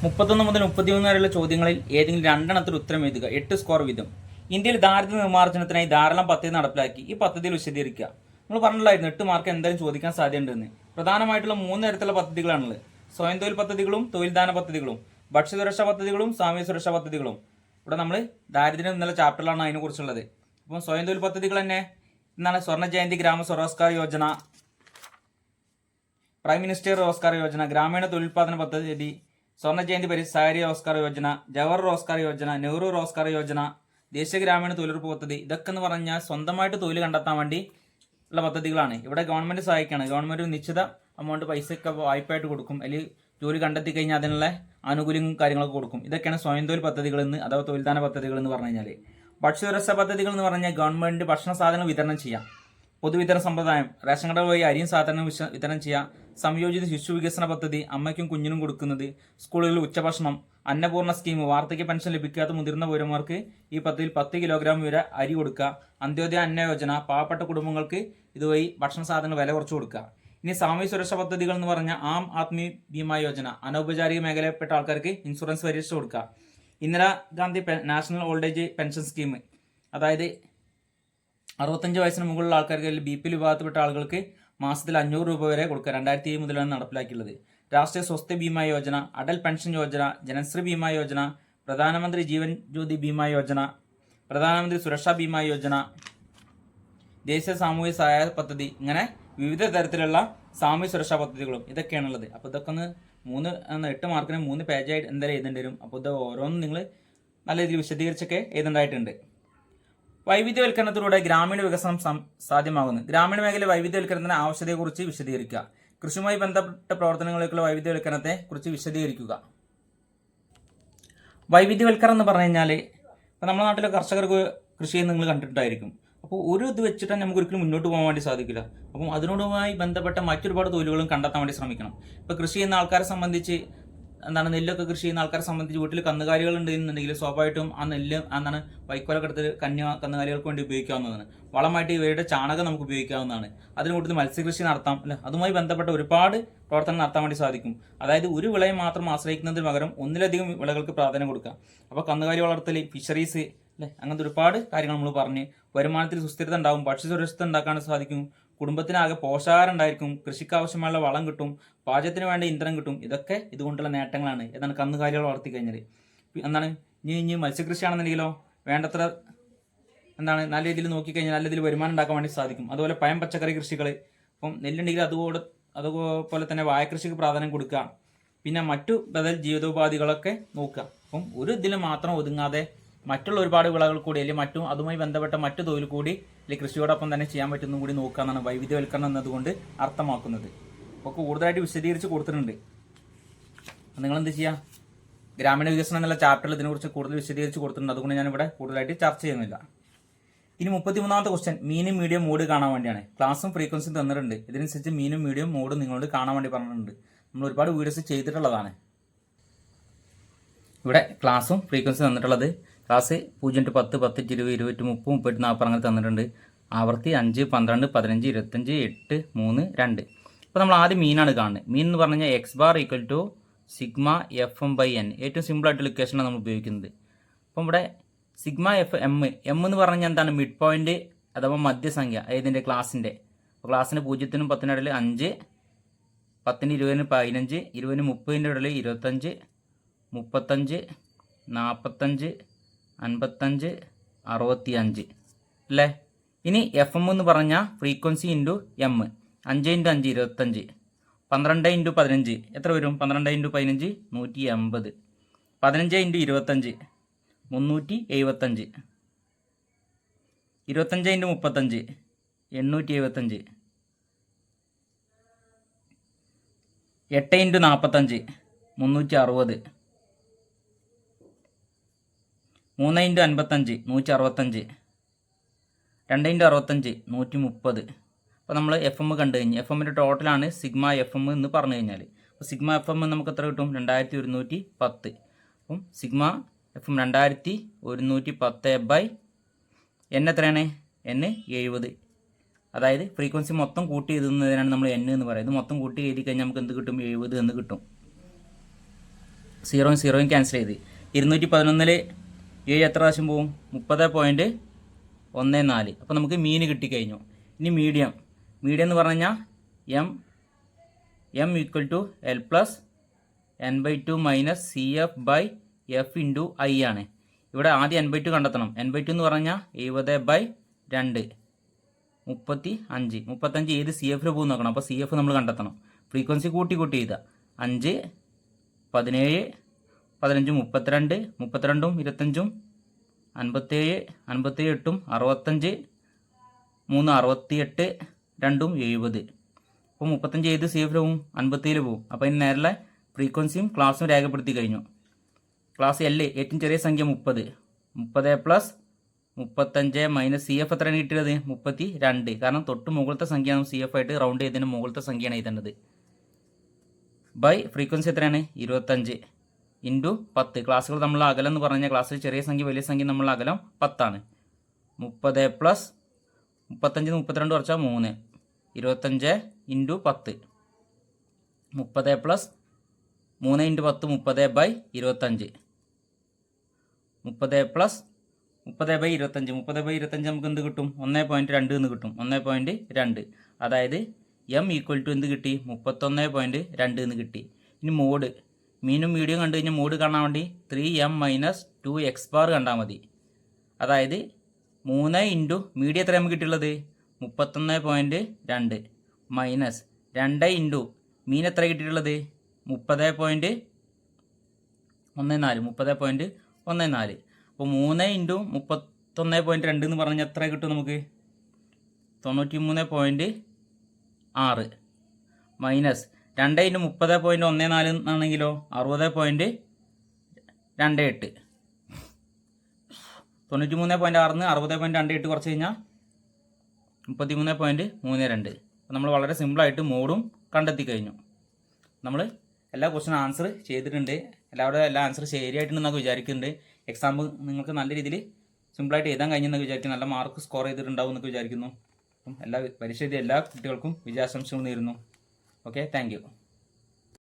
31 മുതൽ 33 വരെയുള്ള ചോദ്യങ്ങളിൽ ഏതെങ്കിലും 2 എണ്ണത്തിൽ ഉത്തരം എഴുതുക. 8 സ്കോർ വീതം. ഇന്ത്യയിൽ ദാരിദ്ര്യ നിർമ്മാർജ്ജനത്തിനായി ധാരാളം പദ്ധതി നടപ്പിലാക്കി. ഈ പദ്ധതിയിൽ വിശദീകരിക്കുക. നമ്മൾ പറഞ്ഞിട്ടുണ്ടായിരുന്നു 8 മാർക്ക് എന്തായാലും ചോദിക്കാൻ സാധ്യതയുണ്ടെന്ന്. പ്രധാനമായിട്ടുള്ള 3 തരത്തിലുള്ള പദ്ധതികളാണുള്ളത്. സ്വയം തൊഴിൽ പദ്ധതികളും തൊഴിൽദാന പദ്ധതികളും ഭക്ഷ്യസുരക്ഷാ പദ്ധതികളും സാമൂഹ്യ സുരക്ഷാ പദ്ധതികളും. ഇവിടെ നമ്മൾ ദാരിദ്ര്യം എന്നുള്ള ചാപ്റ്ററിലാണ് അതിനെക്കുറിച്ചുള്ളത്. അപ്പം സ്വയം തൊഴിൽ പദ്ധതികൾ തന്നെ എന്താണ്? സ്വർണ്ണ ജയന്തി ഗ്രാമ സ്വരോസ്ഗാർ യോജന, പ്രൈം മിനിസ്റ്റർ റോസ്ഗാർ യോജന, ഗ്രാമീണ തൊഴിലുൽപാദന പദ്ധതി, സ്വർണ്ണ ജയന്തി സഹകാരി റോസ്ഗാർ യോജന, ജവഹർ റോസ്ഗാർ യോജന, നെഹ്റു റോസ്ഗാർ യോജന, ദേശീയ ഗ്രാമീണ തൊഴിലുറപ്പ് പദ്ധതി. ഇതൊക്കെ എന്ന് പറഞ്ഞാൽ സ്വന്തമായിട്ട് തൊഴിൽ കണ്ടെത്താൻ വേണ്ടി ഉള്ള പദ്ധതികളാണ്. ഇവിടെ ഗവൺമെന്റ് സഹായിക്കുകയാണ്. ഗവൺമെന്റ് ഒരു നിശ്ചിത എമൗണ്ട് പൈസയൊക്കെ വായ്പയായിട്ട് കൊടുക്കും. അല്ലെങ്കിൽ ജോലി കണ്ടെത്തി കഴിഞ്ഞാൽ അതിനുള്ള ആനുകൂല്യങ്ങളും കാര്യങ്ങളൊക്കെ കൊടുക്കും. ഇതൊക്കെയാണ് സ്വയം തൊഴിൽ പദ്ധതികൾ എന്ന് അഥവാ തൊഴിൽദാന പദ്ധതികൾ എന്ന് പറഞ്ഞു കഴിഞ്ഞാൽ. ഭക്ഷ്യസുരക്ഷാ പദ്ധതികൾ എന്ന് പറഞ്ഞാൽ ഗവൺമെന്റ് ഭക്ഷണ സാധനങ്ങൾ വിതരണം ചെയ്യാം. പൊതുവിതരണ സമ്പ്രദായം, റേഷൻ കട വഴി അരിയും സാധനങ്ങളും വിതരണം ചെയ്യാം. സംയോജിത ശിശു വികസന പദ്ധതി, അമ്മയ്ക്കും കുഞ്ഞിനും കൊടുക്കുന്നത്. സ്കൂളുകളിൽ ഉച്ചഭക്ഷണം, അന്നപൂർണ്ണ സ്കീം, വാർദ്ധക്യ പെൻഷൻ ലഭിക്കാത്ത മുതിർന്ന പൗരന്മാർക്ക് ഈ പദ്ധതിയിൽ 10 കിലോഗ്രാം വരെ അരി കൊടുക്കുക. അന്ത്യോദയ അന്ന യോജന, പാവപ്പെട്ട കുടുംബങ്ങൾക്ക് ഇതുവഴി ഭക്ഷണ സാധനങ്ങൾ വില കുറച്ച് കൊടുക്കുക. ഇനി സാമൂഹ്യ സുരക്ഷാ പദ്ധതികൾ എന്ന് പറഞ്ഞാൽ ആം ആദ്മി ബീമാ യോജന, അനൗപചാരിക മേഖലയിൽപ്പെട്ട ആൾക്കാർക്ക് ഇൻഷുറൻസ് പരിരക്ഷ കൊടുക്കുക. Indira Gandhi national old age pension scheme, അതായത് 65 വയസ്സിന് മുകളിലുള്ള ആൾക്കാർക്ക് BPL വിഭാഗത്തിൽപ്പെട്ട ആളുകൾക്ക് മാസത്തിൽ 500 രൂപ വരെ കൊടുക്കുക. 2007 മുതലാണ് നടപ്പിലാക്കിയുള്ളത്. രാഷ്ട്രീയ സ്വസ്ഥ ബീമാ യോജന, അടൽ പെൻഷൻ യോജന, ജനശ്രീ ബീമാ യോജന, പ്രധാനമന്ത്രി ജീവൻ ജ്യോതി ബീമാ യോജന, പ്രധാനമന്ത്രി സുരക്ഷാ ബീമാ യോജന, ദേശീയ സാമൂഹ്യ സഹായ പദ്ധതി. ഇങ്ങനെ വിവിധ തരത്തിലുള്ള സാമൂഹ്യ സുരക്ഷാ പദ്ധതികളും ഇതൊക്കെയാണുള്ളത്. അപ്പോൾ ഇതൊക്കെ ഒന്ന് 8 മാർക്കിന് 3 പേജായിട്ട് എന്തായാലും എഴുതേണ്ടി വരും. അപ്പോൾ ഇത് ഓരോന്നും നിങ്ങൾ നല്ല രീതിയിൽ വിശദീകരിച്ചൊക്കെ എഴുതേണ്ടതായിട്ടുണ്ട്. വൈവിധ്യവൽക്കരണത്തിലൂടെ ഗ്രാമീണ വികസനം സാധ്യമാകുന്നു. ഗ്രാമീണ മേഖല വൈവിധ്യവൽക്കരണത്തിന് ആവശ്യതയെക്കുറിച്ച് വിശദീകരിക്കുക. കൃഷിയുമായി ബന്ധപ്പെട്ട പ്രവർത്തനങ്ങളിലേക്കുള്ള വൈവിധ്യവൽക്കരണത്തെ കുറിച്ച് വിശദീകരിക്കുക. വൈവിധ്യവൽക്കരണം എന്ന് പറഞ്ഞു കഴിഞ്ഞാൽ ഇപ്പം നമ്മുടെ നാട്ടിലെ കർഷകർക്ക് കൃഷി ചെയ്യുന്നത് നിങ്ങൾ കണ്ടിട്ടുണ്ടായിരിക്കും. അപ്പോൾ ഒരു ഇത് വെച്ചിട്ട് നമുക്ക് ഒരിക്കലും മുന്നോട്ട് പോകാൻ വേണ്ടി സാധിക്കില്ല. അപ്പം അതിനോടുമായി ബന്ധപ്പെട്ട മറ്റൊരുപാട് തൊഴിലുകളും കണ്ടെത്താൻ വേണ്ടി ശ്രമിക്കണം. ഇപ്പോൾ കൃഷി ചെയ്യുന്ന ആൾക്കാരെ സംബന്ധിച്ച് നെല്ലൊക്കെ കൃഷി ചെയ്യുന്ന ആൾക്കാരെ സംബന്ധിച്ച് വീട്ടിൽ കന്നുകാലികൾ ഉണ്ടെന്നുണ്ടെങ്കിൽ സ്വാഭാവികമായിട്ടും ആ നെല്ല് വൈക്കോലൊക്കെ എടുത്ത് കന്നുകാലികൾക്ക് വേണ്ടി ഉപയോഗിക്കാവുന്നതാണ്. വളമായിട്ട് ഇവരുടെ ചാണകം നമുക്ക് ഉപയോഗിക്കാവുന്നതാണ്. അതിന് കൂടുതൽ മത്സ്യകൃഷി നടത്താം അല്ലെ. അതുമായി ബന്ധപ്പെട്ട ഒരുപാട് പ്രവർത്തനം നടത്താൻ വേണ്ടി സാധിക്കും. അതായത് ഒരു വിളയെ മാത്രം ആശ്രയിക്കുന്നതിന് പകരം ഒന്നിലധികം വിളകൾക്ക് പ്രാധാന്യം കൊടുക്കുക. അപ്പോൾ കന്നുകാലി വളർത്തൽ, ഫിഷറീസ് അല്ലെ, അങ്ങനത്തെ ഒരുപാട് കാര്യങ്ങൾ നമ്മൾ പറഞ്ഞ് വരുമാനത്തിൽ സുസ്ഥിരത ഉണ്ടാവും, ഭക്ഷ്യസുരക്ഷിതത ഉണ്ടാക്കാൻ സാധിക്കും, കുടുംബത്തിനാകെ പോഷകാഹാരം ഉണ്ടായിരിക്കും, കൃഷിക്ക് ആവശ്യമായുള്ള വളം കിട്ടും, പാചകത്തിന് വേണ്ട ഇന്ധനം കിട്ടും. ഇതൊക്കെ ഇതുകൊണ്ടുള്ള നേട്ടങ്ങളാണ്. കന്നുകാലികൾ വളർത്തി കഴിഞ്ഞാൽ ഇനി മത്സ്യകൃഷിയാണെന്നുണ്ടെങ്കിലോ വേണ്ടത്ര നല്ല രീതിയിൽ നോക്കിക്കഴിഞ്ഞാൽ നല്ല രീതിയിൽ വരുമാനം ഉണ്ടാക്കാൻ വേണ്ടി സാധിക്കും. അതുപോലെ പഴം പച്ചക്കറി കൃഷികൾ, ഇപ്പം നെല്ലുണ്ടെങ്കിൽ അതുപോലെ തന്നെ വാഴക്കൃഷിക്ക് പ്രാധാന്യം കൊടുക്കുക. പിന്നെ മറ്റു ബദൽ ജീവിതോപാധികളൊക്കെ നോക്കുക. അപ്പം ഒരു ഇതിൽ മാത്രം ഒതുങ്ങാതെ മറ്റുള്ള ഒരുപാട് വിളകൾ കൂടി അല്ലെങ്കിൽ അതുമായി ബന്ധപ്പെട്ട മറ്റു തൊഴിൽ കൂടി അല്ലെങ്കിൽ കൃഷിയോടൊപ്പം തന്നെ ചെയ്യാൻ പറ്റുന്നതും കൂടി നോക്കുക എന്നാണ് വൈവിധ്യവൽക്കരണം എന്നതുകൊണ്ട് അർത്ഥമാക്കുന്നത്. അപ്പോൾ കൂടുതലായിട്ട് വിശദീകരിച്ച് കൊടുത്തിട്ടുണ്ട്. നിങ്ങളെന്ത് ചെയ്യുക, ഗ്രാമീണ വികസനം എന്നുള്ള ചാപ്റ്ററിൽ ഇതിനെക്കുറിച്ച് കൂടുതൽ വിശദീകരിച്ച് കൊടുത്തിട്ടുണ്ട്. അതുകൊണ്ട് ഞാനിവിടെ കൂടുതലായിട്ട് ചർച്ച ചെയ്യുന്നില്ല. ഇനി 33ാമത്തെ ക്വസ്റ്റ്യൻ മീനും മീഡിയം മോഡ് കാണാൻ വേണ്ടിയാണ്. ക്ലാസ്സും ഫ്രീക്വൻസിയും തന്നിട്ടുണ്ട്. ഇതിനനുസരിച്ച് മീനും മീഡിയം മോഡും നിങ്ങളോട് കാണാൻ വേണ്ടി പറഞ്ഞിട്ടുണ്ട്. നമ്മൾ ഒരുപാട് വീഡിയോസ് ചെയ്തിട്ടുള്ളതാണ്. ഇവിടെ ക്ലാസ്സും ഫ്രീക്വൻസി തന്നിട്ടുള്ളത് class 0 to 10, 10 to 20, 20 to 30, 30 to 40 അങ്ങനെ തന്നിട്ടുണ്ട്. ആവർത്തി 5, 12, 15, 25, 8, 3, 2. അപ്പോൾ നമ്മൾ ആദ്യം മീനാണ് കാണുന്നത്. മീൻ എന്ന് പറഞ്ഞു കഴിഞ്ഞാൽ X bar equal to sigma FM/N. ഏറ്റവും സിമ്പിളായിട്ടുള്ള ഇക്വേഷനാണ് നമ്മൾ ഉപയോഗിക്കുന്നത്. അപ്പം ഇവിടെ സിഗ്മ എം എന്ന് പറഞ്ഞാൽ എന്താണ്? മിഡ് പോയിന്റ് അഥവാ മധ്യസംഖ്യ ഇതിൻ്റെ ക്ലാസ്സിൻ്റെ. അപ്പോൾ ക്ലാസ്സിന് 0 നും 10 നും ഇടയിൽ 5, 10 ന് 20 ന് 15, 20 ന് 30 ഇടയിൽ 25, 35, 45, 55, 65 അല്ലേ. ഇനി FM എന്ന് പറഞ്ഞാൽ ഫ്രീക്വൻസി ഇൻറ്റു എം. 5 × 5 25, 12 × 15 എത്ര വരും? 12 × 15 180, 15 × 25 375, 25 × 35 875, 8 × 45 360, 3 × 55 165, 2 × 65 130. അപ്പോൾ നമ്മൾ FM കണ്ടു കഴിഞ്ഞ് FM-ൻ്റെ ടോട്ടലാണ് സിഗ്മ FM എന്ന് പറഞ്ഞു കഴിഞ്ഞാൽ. അപ്പോൾ സിഗ്മ FM നമുക്ക് എത്ര കിട്ടും? 2110. അപ്പം സിഗ്മ FM 2110/N എത്രയാണ്? N 70. അതായത് ഫ്രീക്വൻസി മൊത്തം കൂട്ടി എഴുതുന്നതിനാണ് നമ്മൾ N എന്ന് പറയുന്നത്. മൊത്തം കൂട്ടി എഴുതി കഴിഞ്ഞാൽ നമുക്ക് എന്ത് കിട്ടും? 70 എന്ന് കിട്ടും. 0 ക്യാൻസൽ ചെയ്ത് 211 7 എത്ര പ്രാവശ്യം പോവും? 30.14. അപ്പോൾ നമുക്ക് മീൻ കിട്ടിക്കഴിഞ്ഞു. ഇനി മീഡിയം എന്ന് പറഞ്ഞു കഴിഞ്ഞാൽ M equal to L plus n/2 minus CF/F into I ആണ്. ഇവിടെ ആദ്യം n/2 കണ്ടെത്തണം. n/2 എന്ന് പറഞ്ഞാൽ 70/2 35 ഏത് CFൽ പോകും നോക്കണം. അപ്പോൾ CF നമ്മൾ കണ്ടെത്തണം. ഫ്രീക്വൻസി കൂട്ടി ചെയ്താൽ 5 17 15 32 32 25 57 57 8 65 3 68 2 70. അപ്പോൾ 35 ഏത് CFൽ പോകും? 57 പോകും. അപ്പോൾ ഇതിന് നേരെ ഫ്രീക്വൻസിയും ക്ലാസ്സും രേഖപ്പെടുത്തി കഴിഞ്ഞു. ക്ലാസ് L ഏറ്റവും ചെറിയ സംഖ്യ 30 പ്ലസ് 35 മൈനസ് CF എത്രയാണ് കിട്ടിയത്? 32. കാരണം തൊട്ട് മുകളിലത്തെ സംഖ്യയാണ് CF ആയിട്ട് റൗണ്ട് ചെയ്തതിന് മുകളിലത്തെ സംഖ്യയാണ് എഴുതേണ്ടത്. ബൈ ഫ്രീക്വൻസി എത്രയാണ്? 25 ഇൻറ്റു 10. ക്ലാസ്സുകൾ നമ്മൾ അകലം എന്ന് പറഞ്ഞാൽ ക്ലാസ്സിൽ ചെറിയ സംഖ്യ വലിയ സംഖ്യ നമ്മൾ അകലം 10 ആണ്. 30 പ്ലസ് 35 32 കുറച്ചാൽ 3 25 ഇൻറ്റു 10 30 പ്ലസ് 3 ഇൻറ്റു 10 30/25 30 പ്ലസ് 30/25 30/25 നമുക്ക് എന്ത് കിട്ടും? 1.2 എന്ന് കിട്ടും. 1.2. അതായത് M ഈക്വൽ ടു എന്ത് കിട്ടി? 31.2 എന്ന് കിട്ടി. ഇനി മോഡ് മീനും മീഡിയം കണ്ടു കഴിഞ്ഞാൽ മോഡ് കാണാൻ വേണ്ടി 3m മൈനസ് 2x ബാർ കണ്ടാൽ മതി. അതായത് 3 ഇൻറ്റു മീഡിയം എത്ര നമുക്ക് കിട്ടിയുള്ളത്? 31.2 മൈനസ് 2 ഇൻറ്റു മീൻ എത്ര കിട്ടിയിട്ടുള്ളത്? 30.14. അപ്പോൾ 3 ഇൻറ്റു 31.2 എന്ന് പറഞ്ഞാൽ എത്ര കിട്ടും നമുക്ക്? 93.6 മൈനസ് 2 ഇൻറ്റു 30.14 എന്നാണെങ്കിലോ 60.28. 93.6 60.28 കുറച്ച് കഴിഞ്ഞാൽ 33.32. അപ്പോൾ നമ്മൾ വളരെ സിമ്പിളായിട്ട് മോഡും കണ്ടെത്തി കഴിഞ്ഞു. നമ്മൾ എല്ലാ ക്വസ്റ്റ്യൻ ആൻസർ ചെയ്തിട്ടുണ്ട്. എല്ലാവരും എല്ലാ ആൻസർ ശരിയായിട്ടുണ്ടെന്നൊക്കെ വിചാരിക്കുന്നുണ്ട്. എക്സാം നിങ്ങൾക്ക് നല്ല രീതിയിൽ സിമ്പിളായിട്ട് എഴുതാൻ കഴിഞ്ഞെന്നൊക്കെ വിചാരിക്കുന്നു. നല്ല മാർക്ക് സ്കോർ ചെയ്തിട്ടുണ്ടാവും എന്നൊക്കെ വിചാരിക്കുന്നു. അപ്പം പരീക്ഷ എഴുതിയ എല്ലാ കുട്ടികൾക്കും വിജയാശംസകൾ നേരുന്നു. Okay, thank you.